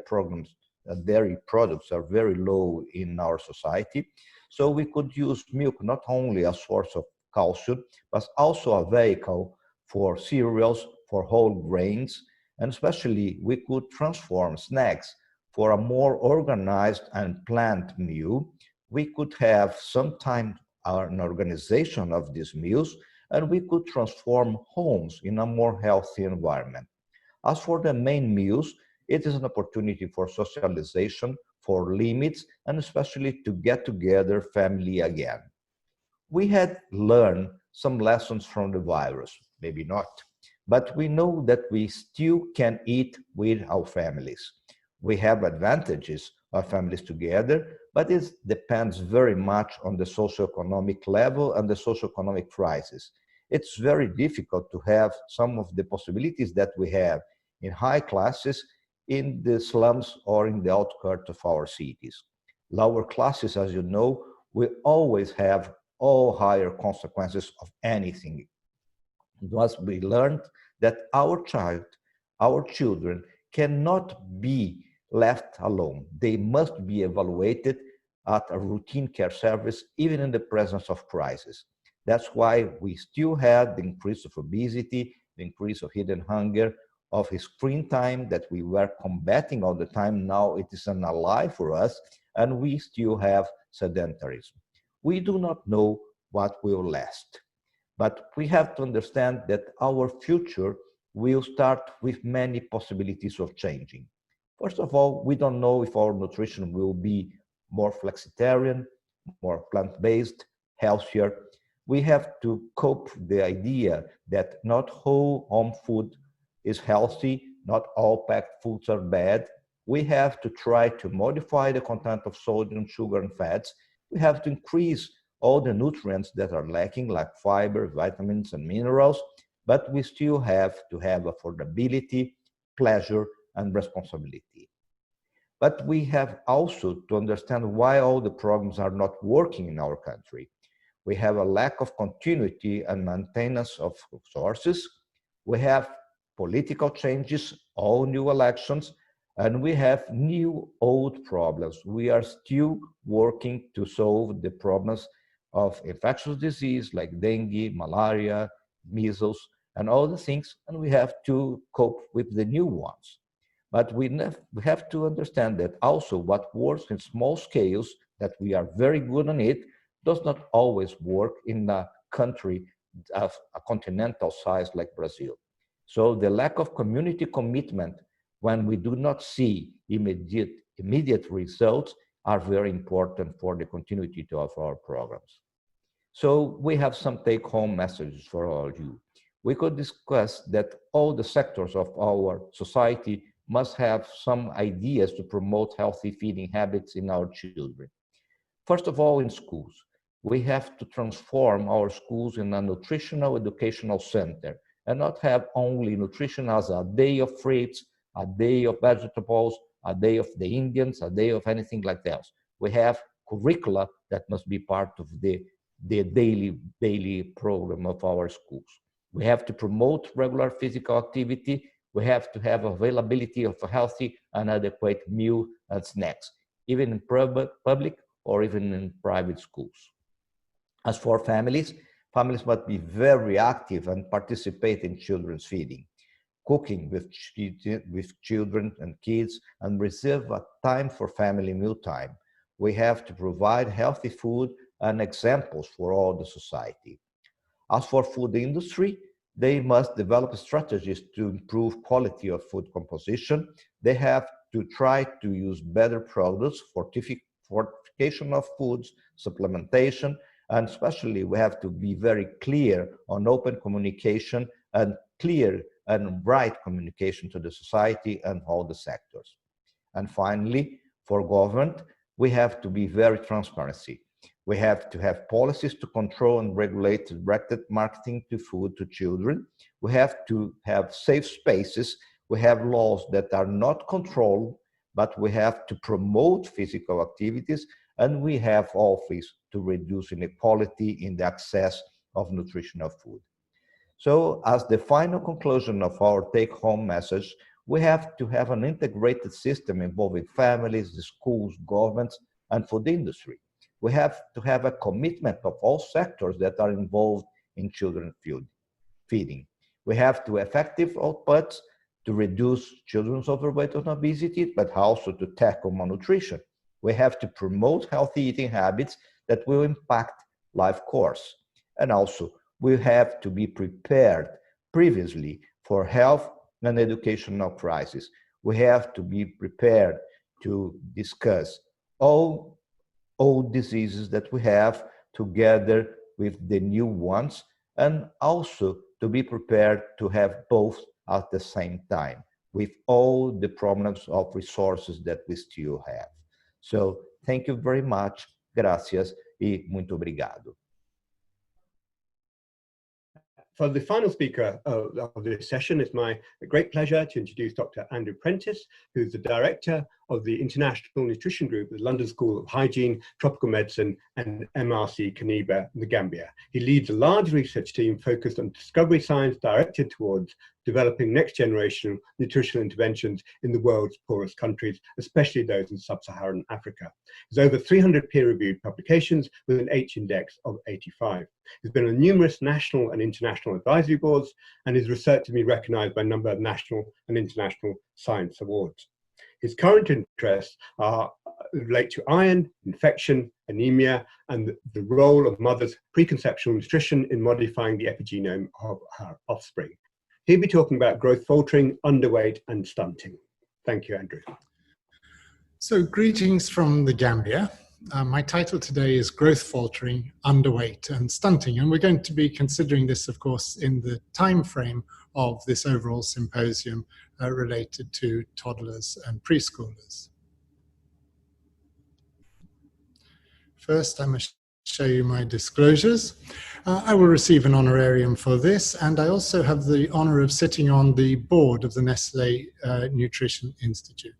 Speaker 5: products are very low in our society. So we could use milk not only as a source of calcium, but also a vehicle for cereals, for whole grains, and especially we could transform snacks for a more organized and planned meal. We could have sometimes an organization of these meals, and we could transform homes in a more healthy environment. As for the main meals, it is an opportunity for socialization, for limits, and especially to get together family again. We had learned some lessons from the virus, maybe not, but we know that we still can eat with our families. We have advantages of families together, but it depends very much on the socioeconomic level and the socioeconomic crisis. It's very difficult to have some of the possibilities that we have in high classes in the slums or in the outskirts of our cities. Lower classes, as you know, will always have all higher consequences of anything. Thus, we learned that our children cannot be left alone. They must be evaluated at a routine care service, even in the presence of crisis. That's why we still have the increase of obesity the increase of hidden hunger, of his screen time that we were combating all the time. Now it is an ally for us, and we still have sedentarism. We do not know what will last, but we have to understand that our future will start with many possibilities of changing. First of all, we don't know if our nutrition will be more flexitarian, more plant-based, healthier. We have to cope with the idea that not whole home food is healthy, not all packed foods are bad. We have to try to modify the content of sodium, sugar, and fats. We have to increase all the nutrients that are lacking, like fiber, vitamins, and minerals, but we still have to have affordability, pleasure, and responsibility. But we have also to understand why all the programs are not working in our country. We have a lack of continuity and maintenance of resources. We have political changes, all new elections, and we have new old problems. We are still working to solve the problems of infectious disease like dengue, malaria, measles, and all the things, and we have to cope with the new ones. But we have to understand that also what works in small scales, that we are very good on it, does not always work in a country of a continental size like Brazil. So the lack of community commitment when we do not see immediate results are very important for the continuity of our programs. So we have some take-home messages for all of you. We could discuss that all the sectors of our society must have some ideas to promote healthy feeding habits in our children. First of all, in schools, we have to transform our schools in a nutritional educational center and not have only nutrition as a day of fruits, a day of vegetables, a day of the Indians, a day of anything like that. We have curricula that must be part of the daily program of our schools. We have to promote regular physical activity. We have to have availability of a healthy and adequate meal and snacks, even in public or even in private schools. As for families, families must be very active and participate in children's feeding, cooking with children and kids, and reserve a time for family mealtime. We have to provide healthy food and examples for all the society. As for food industry, they must develop strategies to improve quality of food composition. They have to try to use better products, fortification of foods, supplementation, and especially we have to be very clear on open communication and clear and right communication to the society and all the sectors. And finally, for government, we have to be very transparency. We have to have policies to control and regulate directed marketing to food to children. We have to have safe spaces. We have laws that are not controlled, but we have to promote physical activities, and we have always to reduce inequality in the access of nutritional food. So as the final conclusion of our take-home message, we have to have an integrated system involving families, the schools, governments, and food industry. We have to have a commitment of all sectors that are involved in children feeding. We have to effective outputs to reduce children's overweight and obesity, but also to tackle malnutrition. We have to promote healthy eating habits that will impact life course. And also, we have to be prepared previously for health and educational crisis. We have to be prepared to discuss all diseases that we have together with the new ones, and also to be prepared to have both at the same time with all the problems of resources that we still have. So thank you very much. Gracias y muito obrigado.
Speaker 2: For the final speaker of this session, it's my great pleasure to introduce Dr. Andrew Prentice, who's the director of the International Nutrition Group at the London School of Hygiene, Tropical Medicine, and MRC Kaniba in the Gambia. He leads a large research team focused on discovery science directed towards developing next generation nutritional interventions in the world's poorest countries, especially those in sub-Saharan Africa. There's over 300 peer-reviewed publications with an H-index of 85. He's been on numerous national and international advisory boards, and his research has been recognized by a number of national and international science awards. His current interests relate to iron, infection, anemia, and the role of mothers' preconceptional nutrition in modifying the epigenome of her offspring. He'll be talking about growth faltering, underweight, and stunting. Thank you, Andrew.
Speaker 6: So, greetings from the Gambia. My title today is Growth Faltering, Underweight, and Stunting, and we're going to be considering this, of course, in the time frame of this overall symposium related to toddlers and preschoolers. First, I must show you my disclosures. I will receive an honorarium for this, and I also have the honor of sitting on the board of the Nestlé Nutrition Institute.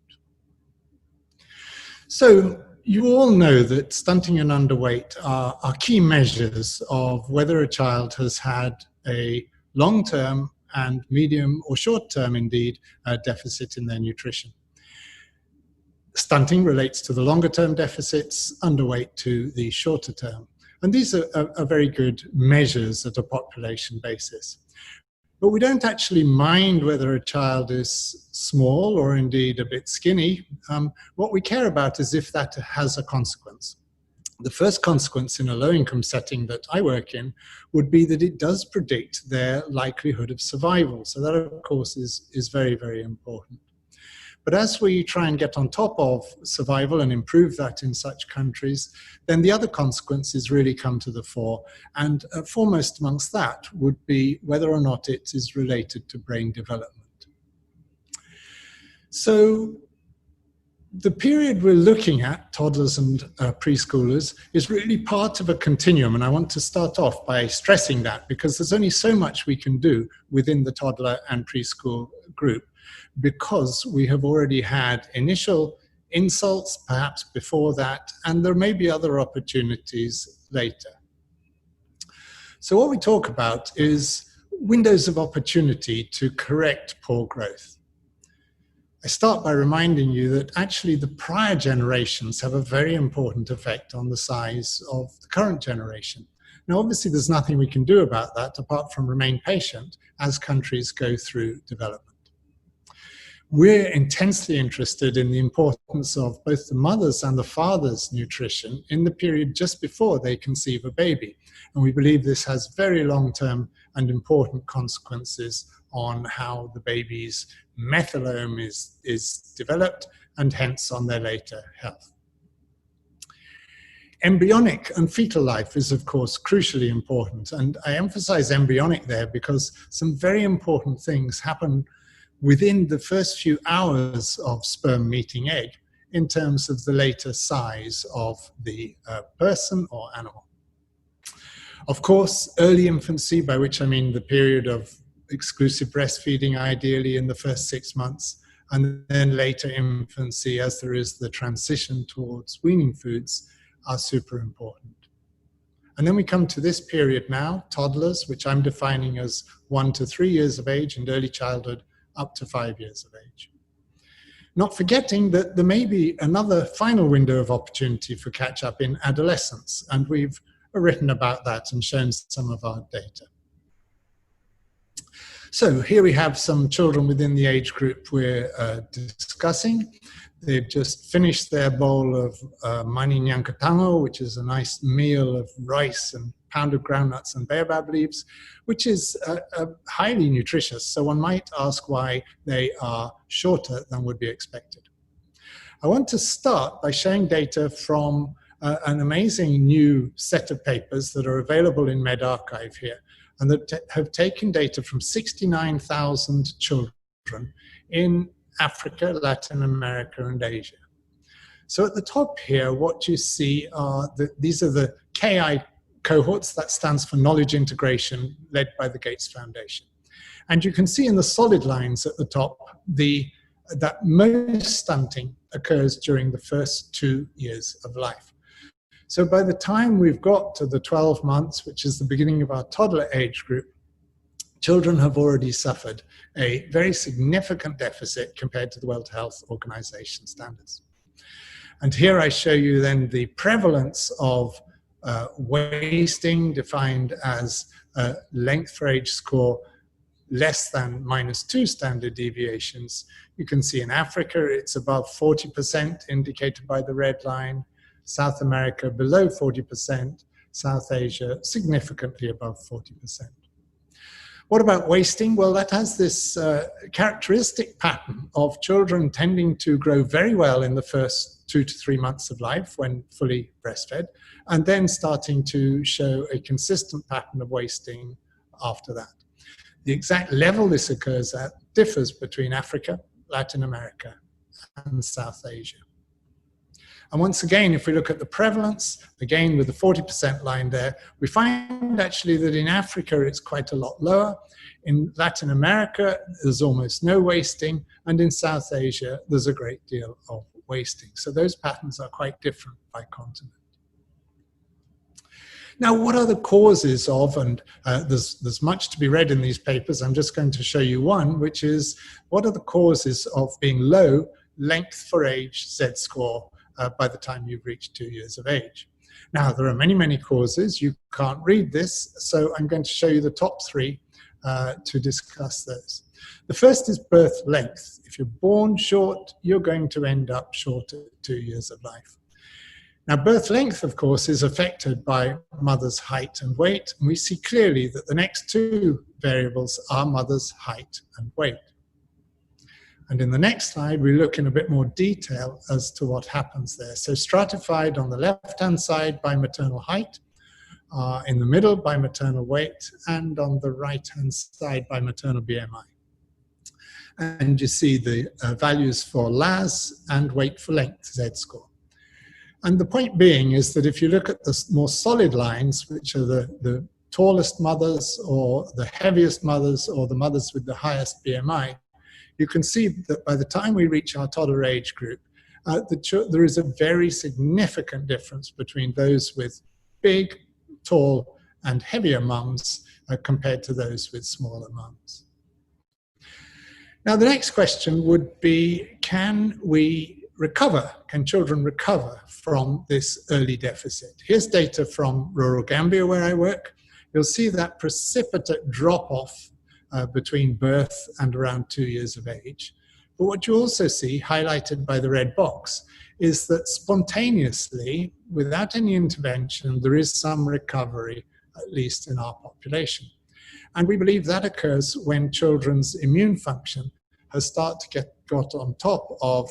Speaker 6: So, you all know that stunting and underweight are key measures of whether a child has had a long-term and medium or short-term, indeed, deficit in their nutrition. Stunting relates to the longer-term deficits, underweight to the shorter-term. And these are very good measures at a population basis. But we don't actually mind whether a child is small or indeed a bit skinny. What we care about is if that has a consequence. The first consequence in a low-income setting that I work in would be that it does predict their likelihood of survival. So that, of course, is very, very important. But as we try and get on top of survival and improve that in such countries, then the other consequences really come to the fore. And foremost amongst that would be whether or not it is related to brain development. So the period we're looking at, toddlers and preschoolers, is really part of a continuum. And I want to start off by stressing that, because there's only so much we can do within the toddler and preschool group, because we have already had initial insults, perhaps before that, and there may be other opportunities later. So what we talk about is windows of opportunity to correct poor growth. I start by reminding you that actually the prior generations have a very important effect on the size of the current generation. Now, obviously, there's nothing we can do about that apart from remain patient as countries go through development. We're intensely interested in the importance of both the mother's and the father's nutrition in the period just before they conceive a baby. And we believe this has very long-term and important consequences on how the baby's methylome is developed and hence on their later health. Embryonic and fetal life is, of course, crucially important. And I emphasize embryonic there because some very important things happen within the first few hours of sperm meeting egg in terms of the later size of the person or animal. Of course, early infancy, by which I mean the period of exclusive breastfeeding, ideally in the first 6 months, and then later infancy as there is the transition towards weaning foods, are super important. And then we come to this period now, toddlers, which I'm defining as 1 to 3 years of age, and early childhood up to 5 years of age. Not forgetting that there may be another final window of opportunity for catch-up in adolescence, and we've written about that and shown some of our data. So here we have some children within the age group we're discussing. They've just finished their bowl of mani nyankatango, which is a nice meal of rice and pounded groundnuts and baobab leaves, which is highly nutritious. So one might ask why they are shorter than would be expected. I want to start by showing data from an amazing new set of papers that are available in medRxiv here, and that have taken data from 69,000 children in Africa, Latin America, and Asia. So at the top here, what you see are these are the KI cohorts. That stands for Knowledge Integration, led by the Gates Foundation. And you can see in the solid lines at the top that most stunting occurs during the first 2 years of life. So by the time we've got to the 12 months, which is the beginning of our toddler age group, children have already suffered a very significant deficit compared to the World Health Organization standards. And here I show you then the prevalence of wasting, defined as a length for age score less than -2 standard deviations. You can see in Africa it's above 40%, indicated by the red line. South America below 40%, South Asia significantly above 40%. What about wasting? Well, that has this characteristic pattern of children tending to grow very well in the first 2 to 3 months of life when fully breastfed, and then starting to show a consistent pattern of wasting after that. The exact level this occurs at differs between Africa, Latin America, and South Asia. And once again, if we look at the prevalence, again with the 40% line there, we find actually that in Africa it's quite a lot lower. In Latin America, there's almost no wasting, and in South Asia, there's a great deal of wasting. So those patterns are quite different by continent. Now, what are the causes of, and there's much to be read in these papers, I'm just going to show you one, which is what are the causes of being low length for age Z-score by the time you've reached 2 years of age. Now, there are many, many causes. You can't read this, so I'm going to show you the top 3 to discuss those. The first is birth length. If you're born short, you're going to end up short at 2 years of life. Now, birth length, of course, is affected by mother's height and weight, and we see clearly that the next 2 variables are mother's height and weight. And in the next slide, we look in a bit more detail as to what happens there. So stratified on the left-hand side by maternal height, in the middle by maternal weight, and on the right-hand side by maternal BMI. And you see the values for LAS and weight for length, Z-score. And the point being is that if you look at the more solid lines, which are the tallest mothers or the heaviest mothers or the mothers with the highest BMI, you can see that by the time we reach our toddler age group, there is a very significant difference between those with big, tall, and heavier mums compared to those with smaller mums. Now, the next question would be, can we recover? Can children recover from this early deficit? Here's data from rural Gambia, where I work. You'll see that precipitate drop-off between birth and around 2 years of age. But what you also see, highlighted by the red box, is that spontaneously, without any intervention, there is some recovery, at least in our population. And we believe that occurs when children's immune function has started to got on top of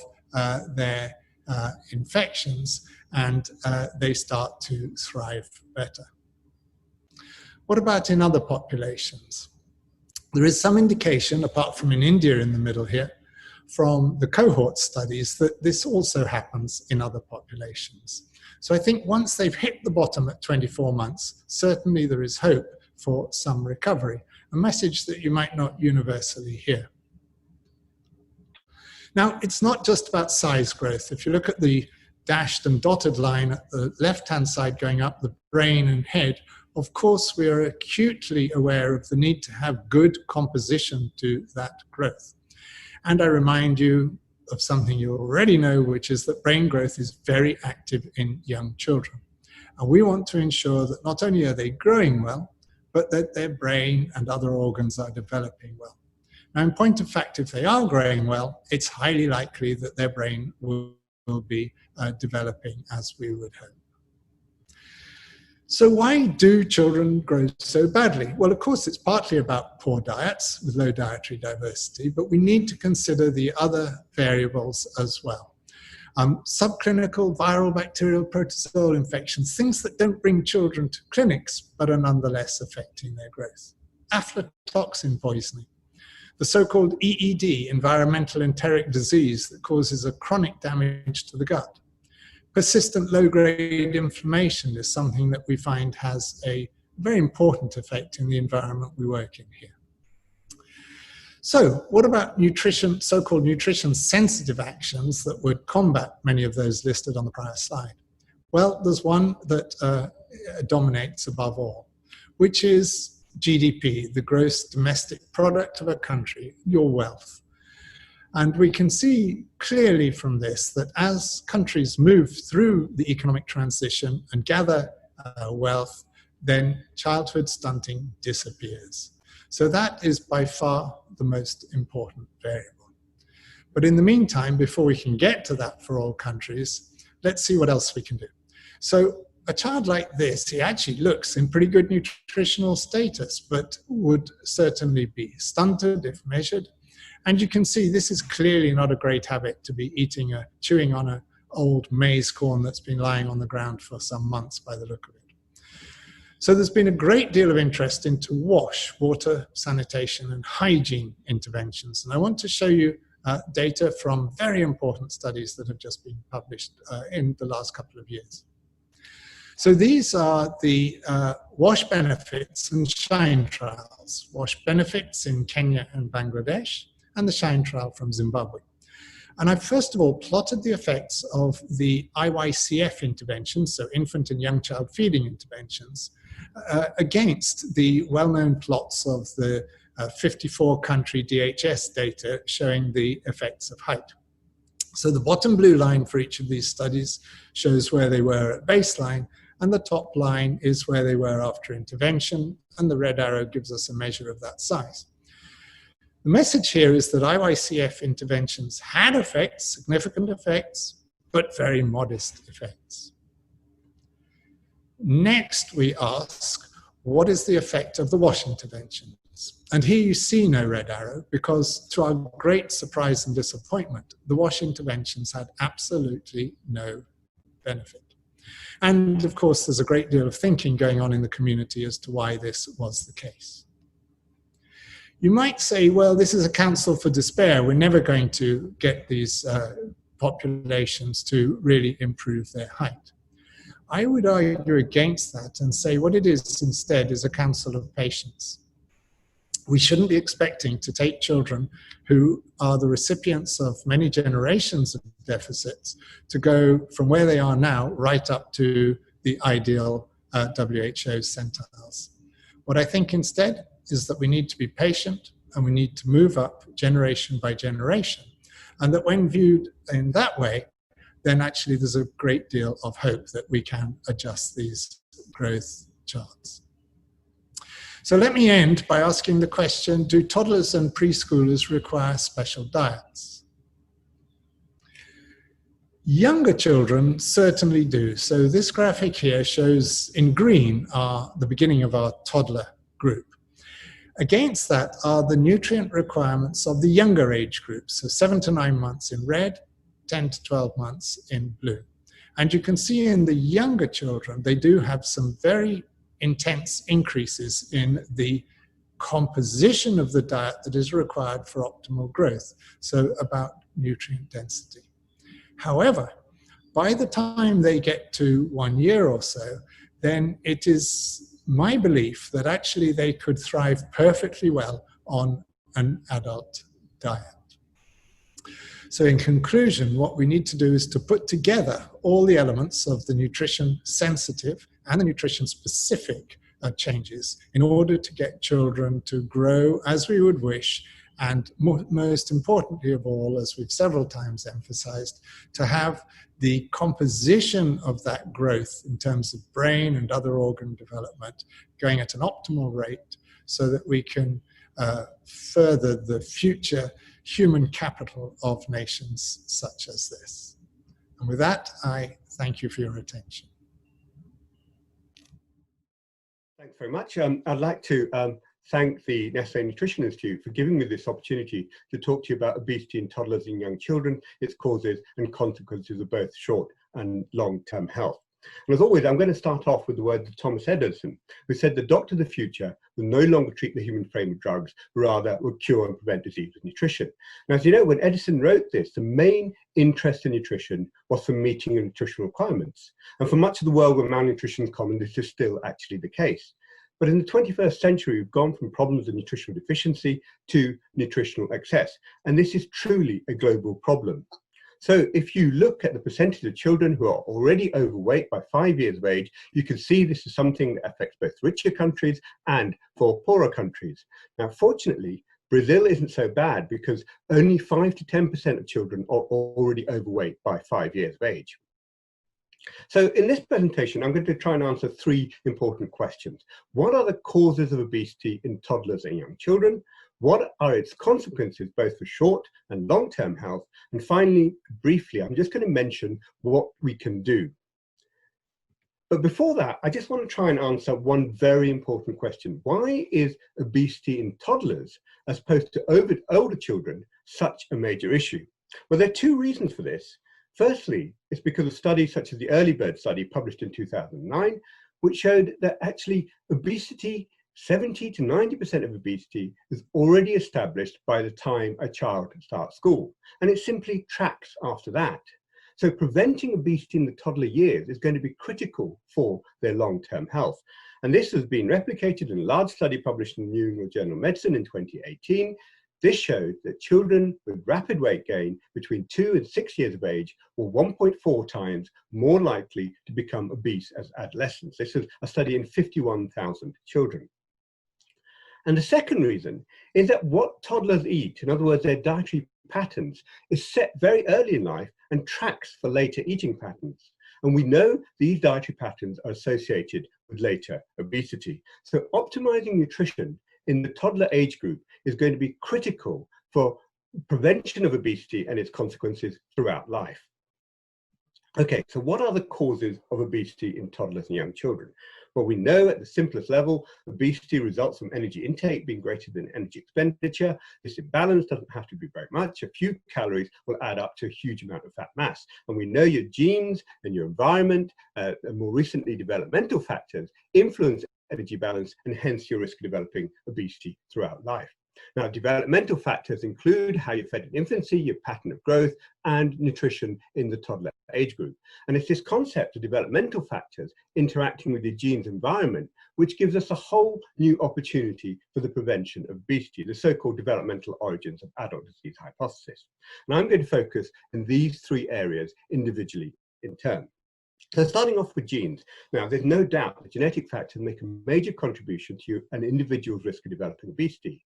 Speaker 6: their infections, and they start to thrive better. What about in other populations? There is some indication, apart from in India in the middle here, from the cohort studies that this also happens in other populations. So I think once they've hit the bottom at 24 months, certainly there is hope for some recovery, a message that you might not universally hear. Now, it's not just about size growth. If you look at the dashed and dotted line at the left-hand side going up the brain and head, of course, we are acutely aware of the need to have good composition to that growth. And I remind you of something you already know, which is that brain growth is very active in young children. And we want to ensure that not only are they growing well, but that their brain and other organs are developing well. Now, in point of fact, if they are growing well, it's highly likely that their brain will be developing as we would hope. So why do children grow so badly? Well, of course, it's partly about poor diets with low dietary diversity, but we need to consider the other variables as well. Subclinical viral bacterial protozoal infections, things that don't bring children to clinics, but are nonetheless affecting their growth. Aflatoxin poisoning, the so-called EED, environmental enteric disease that causes a chronic damage to the gut. Persistent low-grade inflammation is something that we find has a very important effect in the environment we work in here. So what about nutrition, so-called nutrition-sensitive actions that would combat many of those listed on the prior slide? Well, there's one that dominates above all, which is GDP, the gross domestic product of a country, your wealth. And we can see clearly from this that as countries move through the economic transition and gather wealth, then childhood stunting disappears. So that is by far the most important variable. But in the meantime, before we can get to that for all countries, let's see what else we can do. So a child like this, he actually looks in pretty good nutritional status, but would certainly be stunted if measured. And you can see this is clearly not a great habit to be chewing on an old maize corn that's been lying on the ground for some months by the look of it. So there's been a great deal of interest into water, sanitation, and hygiene interventions. And I want to show you data from very important studies that have just been published in the last couple of years. So these are the WASH benefits and SHINE trials. WASH benefits in Kenya and Bangladesh, and the SHINE trial from Zimbabwe. And I first of all plotted the effects of the IYCF interventions, so infant and young child feeding interventions, against the well-known plots of the 54-country DHS data showing the effects of height. So the bottom blue line for each of these studies shows where they were at baseline, and the top line is where they were after intervention, and the red arrow gives us a measure of that size. The message here is that IYCF interventions had effects, significant effects, but very modest effects. Next, we ask, what is the effect of the WASH interventions? And here you see no red arrow because, to our great surprise and disappointment, the WASH interventions had absolutely no benefit. And of course, there's a great deal of thinking going on in the community as to why this was the case. You might say, well, this is a counsel for despair. We're never going to get these populations to really improve their height. I would argue against that and say what it is instead is a counsel of patience. We shouldn't be expecting to take children who are the recipients of many generations of deficits to go from where they are now right up to the ideal WHO centiles. What I think instead is that we need to be patient and we need to move up generation by generation. And that when viewed in that way, then actually there's a great deal of hope that we can adjust these growth charts. So let me end by asking the question, do toddlers and preschoolers require special diets? Younger children certainly do. So this graphic here shows in green the beginning of our toddler group. Against that are the nutrient requirements of the younger age groups, so 7 to 9 months in red, 10 to 12 months in blue. And you can see in the younger children, they do have some very intense increases in the composition of the diet that is required for optimal growth, so about nutrient density. However, by the time they get to 1 year or so, then it is my belief that actually they could thrive perfectly well on an adult diet. So in conclusion, what we need to do is to put together all the elements of the nutrition sensitive and the nutrition specific changes in order to get children to grow as we would wish, and most importantly of all, as we've several times emphasized, to have the composition of that growth in terms of brain and other organ development going at an optimal rate so that we can further the future human capital of nations such as this. And with that, I thank you for your attention.
Speaker 2: Thanks very much. I'd like to thank the Nestlé Nutrition Institute for giving me this opportunity to talk to you about obesity in toddlers and young children, its causes and consequences of both short and long-term health. And as always, I'm going to start off with the words of Thomas Edison, who said the doctor of the future will no longer treat the human frame with drugs, rather will cure and prevent disease with nutrition. Now, as you know, when Edison wrote this, the main interest in nutrition was for meeting the nutritional requirements. And for much of the world where malnutrition is common, this is still actually the case. But in the 21st century, we've gone from problems of nutritional deficiency to nutritional excess. And this is truly a global problem. So if you look at the percentage of children who are already overweight by 5 years of age, you can see this is something that affects both richer countries and for poorer countries. Now, fortunately, Brazil isn't so bad because only 5 to 10% of children are already overweight by 5 years of age. So in this presentation, I'm going to try and answer 3 important questions. What are the causes of obesity in toddlers and young children? What are its consequences, both for short and long-term health? And finally, briefly, I'm just going to mention what we can do. But before that, I just want to try and answer one very important question. Why is obesity in toddlers, as opposed to older children, such a major issue? Well, there are 2 reasons for this. Firstly, it's because of studies such as the Early Bird study published in 2009, which showed that actually obesity, 70 to 90% of obesity, is already established by the time a child starts school, and it simply tracks after that. So preventing obesity in the toddler years is going to be critical for their long-term health. And this has been replicated in a large study published in the New England Journal of Medicine in 2018. This showed that children with rapid weight gain between 2 and 6 years of age were 1.4 times more likely to become obese as adolescents. This is a study in 51,000 children. And the second reason is that what toddlers eat, in other words, their dietary patterns, is set very early in life and tracks for later eating patterns. And we know these dietary patterns are associated with later obesity. So optimizing nutrition in the toddler age group is going to be critical for prevention of obesity and its consequences throughout life. Okay, so what are the causes of obesity in toddlers and young children? Well, we know at the simplest level, obesity results from energy intake being greater than energy expenditure. This imbalance doesn't have to be very much. A few calories will add up to a huge amount of fat mass. And we know your genes and your environment, and more recently developmental factors, influence energy balance and hence your risk of developing obesity throughout life. Now, developmental factors include how you're fed in infancy, your pattern of growth, and nutrition in the toddler age group. And it's this concept of developmental factors interacting with the gene's environment which gives us a whole new opportunity for the prevention of obesity, the so-called developmental origins of adult disease hypothesis. And I'm going to focus in these 3 areas individually in turn. So starting off with genes. Now, there's no doubt that genetic factors make a major contribution to an individual's risk of developing obesity.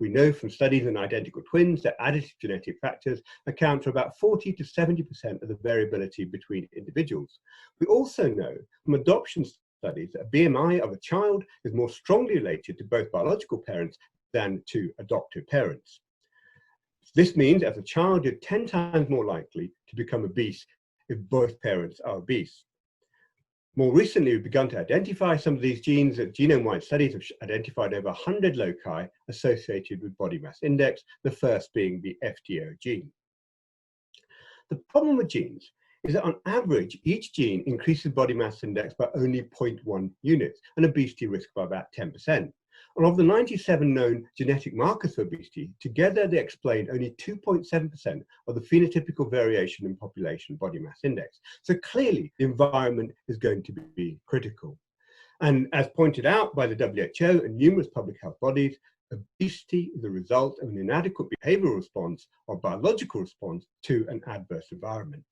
Speaker 2: We know from studies in identical twins that additive genetic factors account for about 40 to 70% of the variability between individuals. We also know from adoption studies that a BMI of a child is more strongly related to both biological parents than to adoptive parents. This means as a child, you're 10 times more likely to become obese if both parents are obese. More recently, we've begun to identify some of these genes. That genome-wide studies have identified over 100 loci associated with body mass index, the first being the FTO gene. The problem with genes is that on average, each gene increases body mass index by only 0.1 units, and obesity risk by about 10%. And of the 97 known genetic markers for obesity, together they explain only 2.7% of the phenotypical variation in population body mass index. So clearly, the environment is going to be critical. And as pointed out by the WHO and numerous public health bodies, obesity is the result of an inadequate behavioral response or biological response to an adverse environment.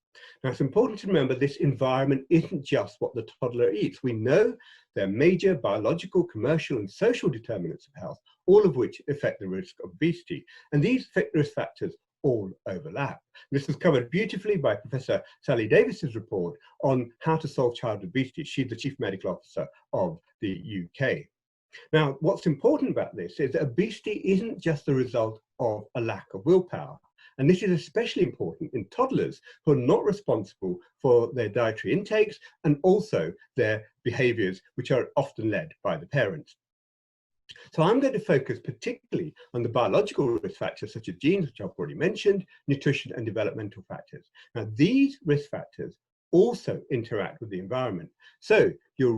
Speaker 2: Now, it's important to remember this environment isn't just what the toddler eats. We know there are major biological, commercial, and social determinants of health, all of which affect the risk of obesity. And these risk factors all overlap. This is covered beautifully by Professor Sally Davis's report on how to solve childhood obesity. She's the Chief Medical Officer of the UK. Now, what's important about this is that obesity isn't just the result of a lack of willpower. And this is especially important in toddlers who are not responsible for their dietary intakes and also their behaviors, which are often led by the parents. So I'm going to focus particularly on the biological risk factors such as genes, which I've already mentioned, nutrition and developmental factors. Now, these risk factors also interact with the environment. So your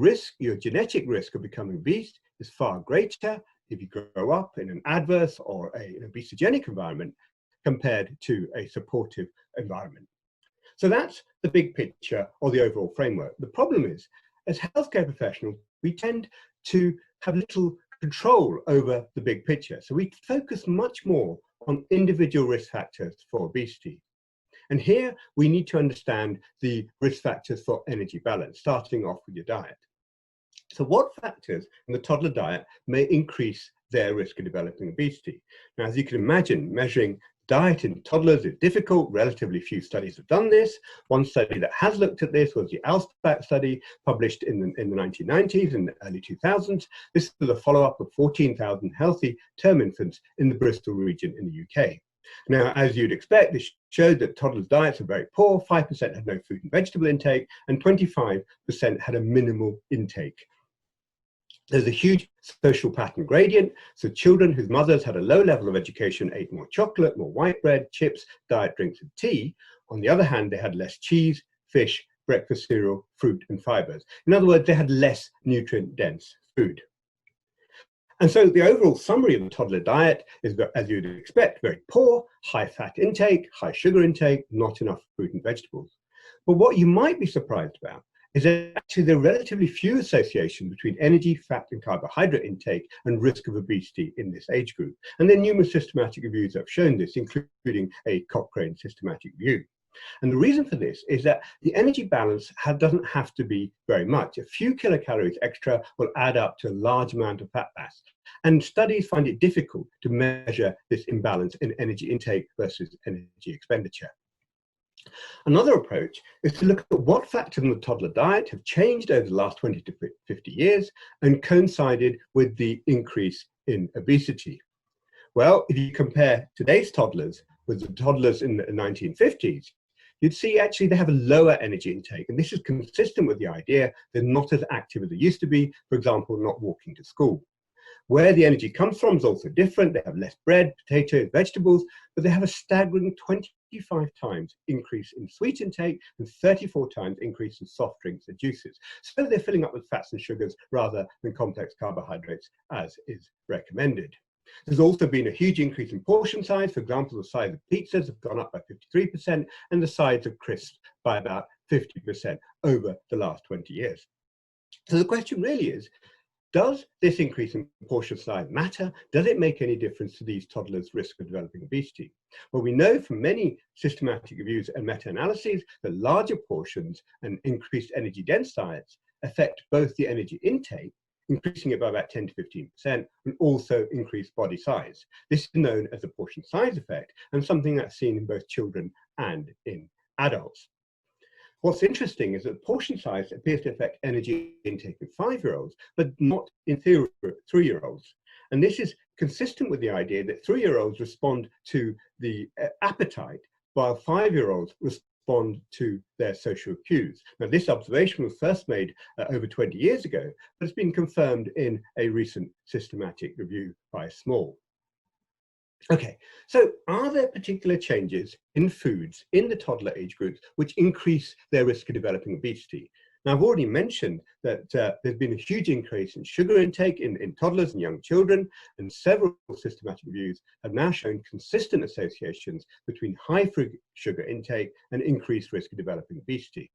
Speaker 2: genetic risk of becoming obese is far greater if you grow up in an adverse or an obesogenic environment compared to a supportive environment. So that's the big picture or the overall framework. The problem is, as healthcare professionals, we tend to have little control over the big picture. So we focus much more on individual risk factors for obesity. And here we need to understand the risk factors for energy balance, starting off with your diet. So what factors in the toddler diet may increase their risk of developing obesity? Now, as you can imagine, measuring diet in toddlers is difficult. Relatively few studies have done this. One study that has looked at this was the Alsbach study, published in the 1990s and the early 2000s. This was a follow-up of 14,000 healthy term infants in the Bristol region in the UK. Now, as you'd expect, this showed that toddlers' diets are very poor. 5% had no fruit and vegetable intake, and 25% had a minimal intake. There's a huge social pattern gradient. So children whose mothers had a low level of education ate more chocolate, more white bread, chips, diet drinks, and tea. On the other hand, they had less cheese, fish, breakfast cereal, fruit, and fibers. In other words, they had less nutrient-dense food. And so the overall summary of the toddler diet is, as you'd expect, very poor, high fat intake, high sugar intake, not enough fruit and vegetables. But what you might be surprised about is that actually there are relatively few associations between energy, fat, and carbohydrate intake and risk of obesity in this age group. And there are numerous systematic reviews that have shown this, including a Cochrane systematic review. And the reason for this is that the energy balance doesn't have to be very much. A few kilocalories extra will add up to a large amount of fat mass. And studies find it difficult to measure this imbalance in energy intake versus energy expenditure. Another approach is to look at what factors in the toddler diet have changed over the last 20 to 50 years and coincided with the increase in obesity. Well, if you compare today's toddlers with the toddlers in the 1950s, you'd see actually they have a lower energy intake. And this is consistent with the idea they're not as active as they used to be, for example, not walking to school. Where the energy comes from is also different. They have less bread, potatoes, vegetables, but they have a staggering 25 times increase in sweet intake and 34 times increase in soft drinks and juices. So they're filling up with fats and sugars rather than complex carbohydrates, as is recommended. There's also been a huge increase in portion size. For example, the size of pizzas have gone up by 53% and the size of crisps by about 50% over the last 20 years. So the question really is, does this increase in portion size matter? Does it make any difference to these toddlers' risk of developing obesity? Well, we know from many systematic reviews and meta-analyses that larger portions and increased energy dense diets affect both the energy intake, increasing it by about 10 to 15%, and also increase body size. This is known as the portion size effect, and something that's seen in both children and in adults. What's interesting is that portion size appears to affect energy intake in 5-year-olds, but not in 3-year-olds. And this is consistent with the idea that 3-year-olds respond to the appetite, while 5-year-olds respond to their social cues. Now, this observation was first made over 20 years ago, but it's been confirmed in a recent systematic review by Small. Okay, so are there particular changes in foods in the toddler age groups which increase their risk of developing obesity? Now, I've already mentioned that there's been a huge increase in sugar intake in toddlers and young children, and several systematic reviews have now shown consistent associations between high fruit sugar intake and increased risk of developing obesity.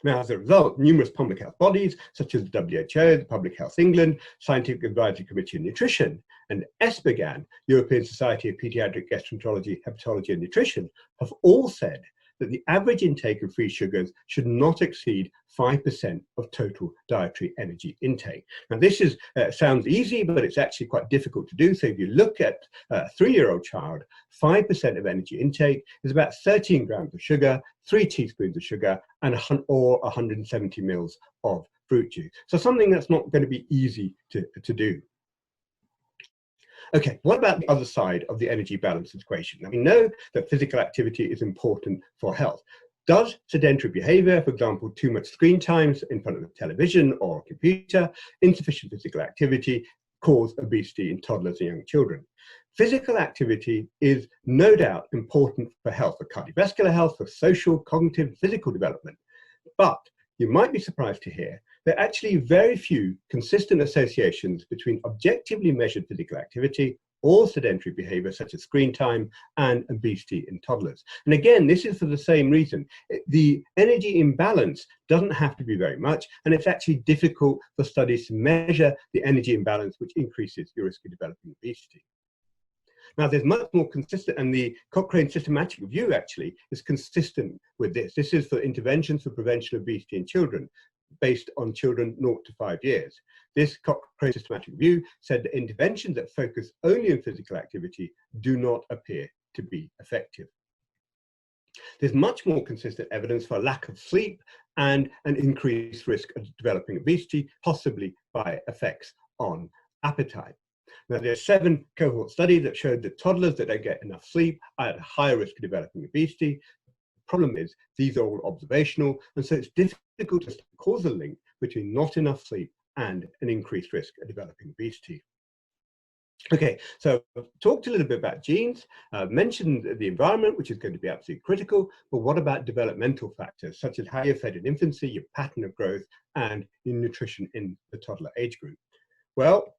Speaker 2: Now, as a result, numerous public health bodies, such as the WHO, the Public Health England, Scientific Advisory Committee on Nutrition, and ESPGHAN, European Society of Pediatric Gastroenterology, Hepatology and Nutrition, have all said that the average intake of free sugars should not exceed 5% of total dietary energy intake. Now, this is sounds easy, but it's actually quite difficult to do. So if you look at a 3-year-old child, 5% of energy intake is about 13 grams of sugar, 3 teaspoons of sugar, or 170 mils of fruit juice. So something that's not going to be easy to do. Okay, what about the other side of the energy balance equation? Now, we know that physical activity is important for health. Does sedentary behavior, for example, too much screen time in front of the television or computer, insufficient physical activity, cause obesity in toddlers and young children? Physical activity is no doubt important for health, for cardiovascular health, for social, cognitive, physical development. But you might be surprised to hear there are actually very few consistent associations between objectively measured physical activity or sedentary behavior, such as screen time, and obesity in toddlers. And again, this is for the same reason. The energy imbalance doesn't have to be very much, and it's actually difficult for studies to measure the energy imbalance, which increases your risk of developing obesity. Now, there's much more consistent, and the Cochrane systematic review actually is consistent with this. This is for interventions for prevention of obesity in children, based on children 0 to 5 years. This Cochrane systematic review said that interventions that focus only on physical activity do not appear to be effective. There's much more consistent evidence for a lack of sleep and an increased risk of developing obesity, possibly by effects on appetite. Now, there are 7 cohort studies that showed that toddlers that don't get enough sleep are at a higher risk of developing obesity. The problem is these are all observational, and so it's difficult to cause a link between not enough sleep and an increased risk of developing obesity. Okay, so I've talked a little bit about genes, mentioned the environment, which is going to be absolutely critical, but what about developmental factors, such as how you're fed in infancy, your pattern of growth, and your nutrition in the toddler age group? Well,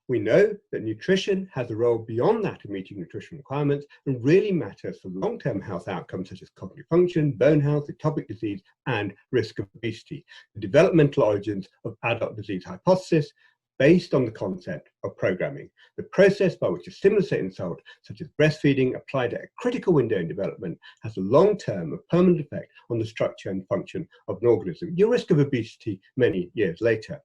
Speaker 2: we know that nutrition has a role beyond that of meeting nutritional requirements and really matters for long-term health outcomes such as cognitive function, bone health, atopic disease, and risk of obesity. The developmental origins of adult disease hypothesis based on the concept of programming, the process by which a stimulus insult, such as breastfeeding, applied at a critical window in development, has a long-term and permanent effect on the structure and function of an organism, your risk of obesity many years later.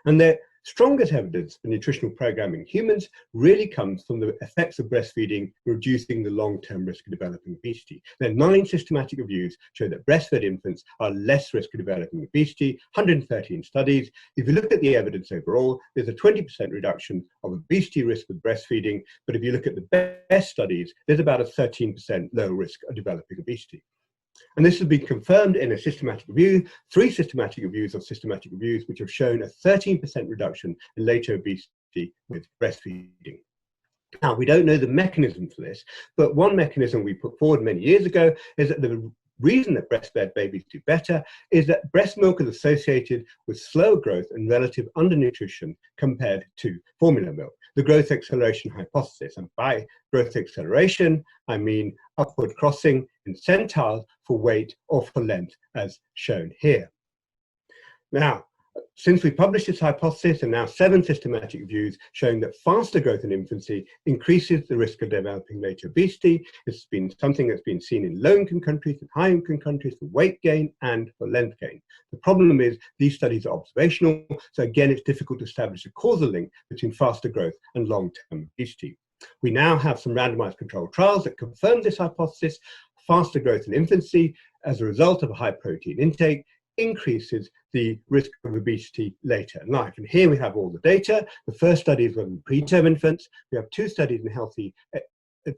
Speaker 2: And the strongest evidence for nutritional programming in humans really comes from the effects of breastfeeding reducing the long-term risk of developing obesity. There are 9 systematic reviews show that breastfed infants are less risk of developing obesity, 113 studies. If you look at the evidence overall, there's a 20% reduction of obesity risk with breastfeeding, but if you look at the best studies, there's about a 13% lower risk of developing obesity. And this has been confirmed in a systematic review, 3 systematic reviews of systematic reviews, which have shown a 13% reduction in later obesity with breastfeeding. Now, we don't know the mechanism for this, but one mechanism we put forward many years ago is that the reason that breastfed babies do better is that breast milk is associated with slower growth and relative undernutrition compared to formula milk, the growth acceleration hypothesis. And by growth acceleration, I mean upward crossing in centiles for weight or for length, as shown here. Now, since we published this hypothesis, and now 7 systematic reviews showing that faster growth in infancy increases the risk of developing later obesity. It's been something that's been seen in low-income countries and high-income countries for weight gain and for length gain. The problem is these studies are observational, so again, it's difficult to establish a causal link between faster growth and long-term obesity. We now have some randomized controlled trials that confirm this hypothesis. Faster growth in infancy as a result of a high protein intake increases the risk of obesity later in life. And here we have all the data. The first studies were in preterm infants. We have 2 studies in healthy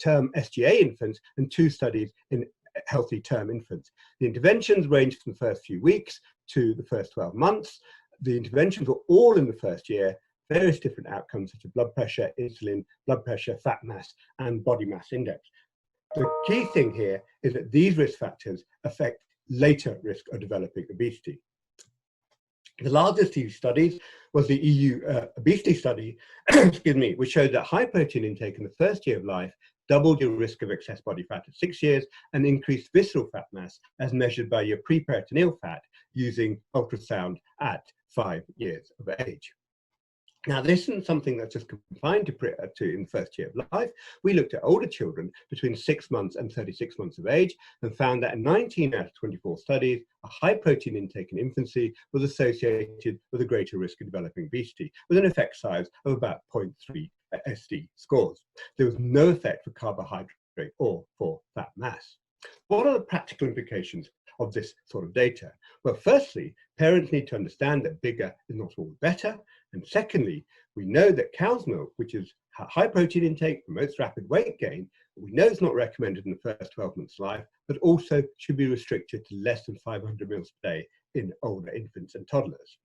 Speaker 2: term SGA infants and 2 studies in healthy term infants. The interventions ranged from the first few weeks to the first 12 months. The interventions were all in the first year, various different outcomes such as blood pressure, insulin, blood pressure, fat mass, and body mass index. The key thing here is that these risk factors affect later risk of developing obesity. The largest of these studies was the EU obesity study, excuse me, which showed that high protein intake in the first year of life doubled your risk of excess body fat at 6 years and increased visceral fat mass as measured by your preperitoneal fat using ultrasound at 5 years of age. Now, this isn't something that's just confined to in the first year of life. We looked at older children between 6 months and 36 months of age and found that in 19 out of 24 studies, a high protein intake in infancy was associated with a greater risk of developing obesity, with an effect size of about 0.3 SD scores. There was no effect for carbohydrate or for fat mass. What are the practical implications of this sort of data? Well, firstly, parents need to understand that bigger is not always better. And secondly, we know that cow's milk, which is high protein intake, promotes rapid weight gain. We know it's not recommended in the first 12 months of life, but also should be restricted to less than 500 mils per day in older infants and toddlers.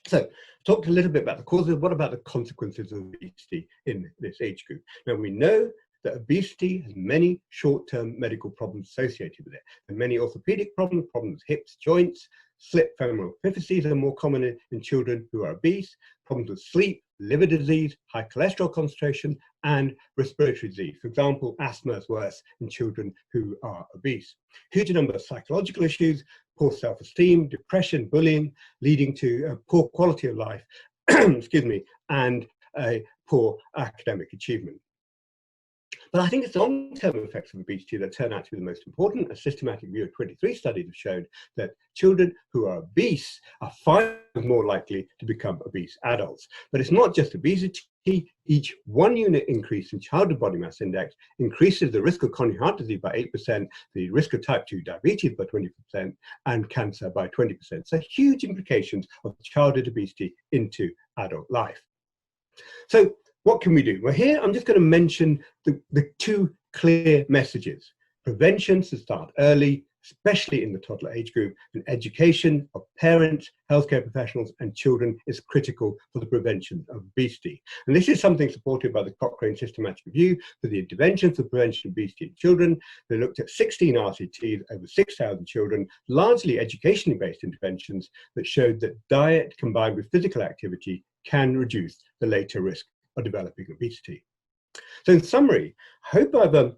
Speaker 2: So, talked a little bit about the causes. What about the consequences of obesity in this age group? Now, we know that obesity has many short-term medical problems associated with it. And many orthopedic problems, problems with hips, joints, slip femoral epiphyses are more common in children who are obese, problems with sleep, liver disease, high cholesterol concentration, and respiratory disease. For example, asthma is worse in children who are obese. Huge number of psychological issues, poor self-esteem, depression, bullying, leading to poor quality of life, excuse me, and a poor academic achievement. But I think it's the long-term effects of obesity that turn out to be the most important. A systematic review of 23 studies have shown that children who are obese are 5 times more likely to become obese adults. But it's not just obesity. Each 1 unit increase in childhood body mass index increases the risk of coronary heart disease by 8%, the risk of type 2 diabetes by 20%, and cancer by 20%. So huge implications of childhood obesity into adult life. So what can we do? Well, here I'm just going to mention the 2 clear messages. Prevention to start early, especially in the toddler age group, and education of parents, healthcare professionals, and children is critical for the prevention of obesity. And this is something supported by the Cochrane Systematic Review for the Interventions for Prevention of Obesity in Children. They looked at 16 RCTs, over 6,000 children, largely educationally based interventions that showed that diet combined with physical activity can reduce the later risk of developing obesity. So in summary, I hope I've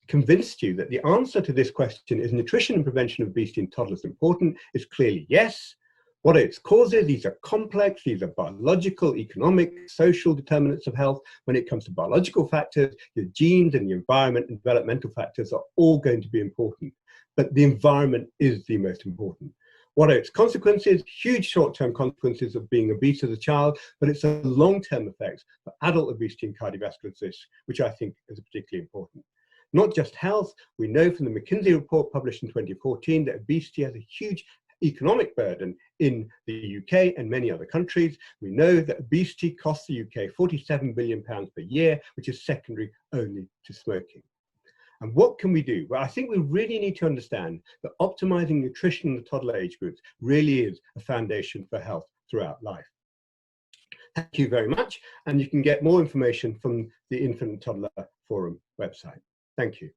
Speaker 2: convinced you that the answer to this question, is nutrition and prevention of obesity in toddlers important, is clearly yes. What are its causes? These are complex, these are biological, economic, social determinants of health. When it comes to biological factors, your genes and the environment and developmental factors are all going to be important, but the environment is the most important. What are its consequences? Huge short-term consequences of being obese as a child, but it's a long-term effects for adult obesity and cardiovascular disease, which I think is particularly important. Not just health, we know from the McKinsey report published in 2014 that obesity has a huge economic burden in the UK and many other countries. We know that obesity costs the UK £47 billion per year, which is secondary only to smoking. And what can we do? Well, I think we really need to understand that optimizing nutrition in the toddler age groups really is a foundation for health throughout life. Thank you very much. And you can get more information from the Infant and Toddler Forum website. Thank you.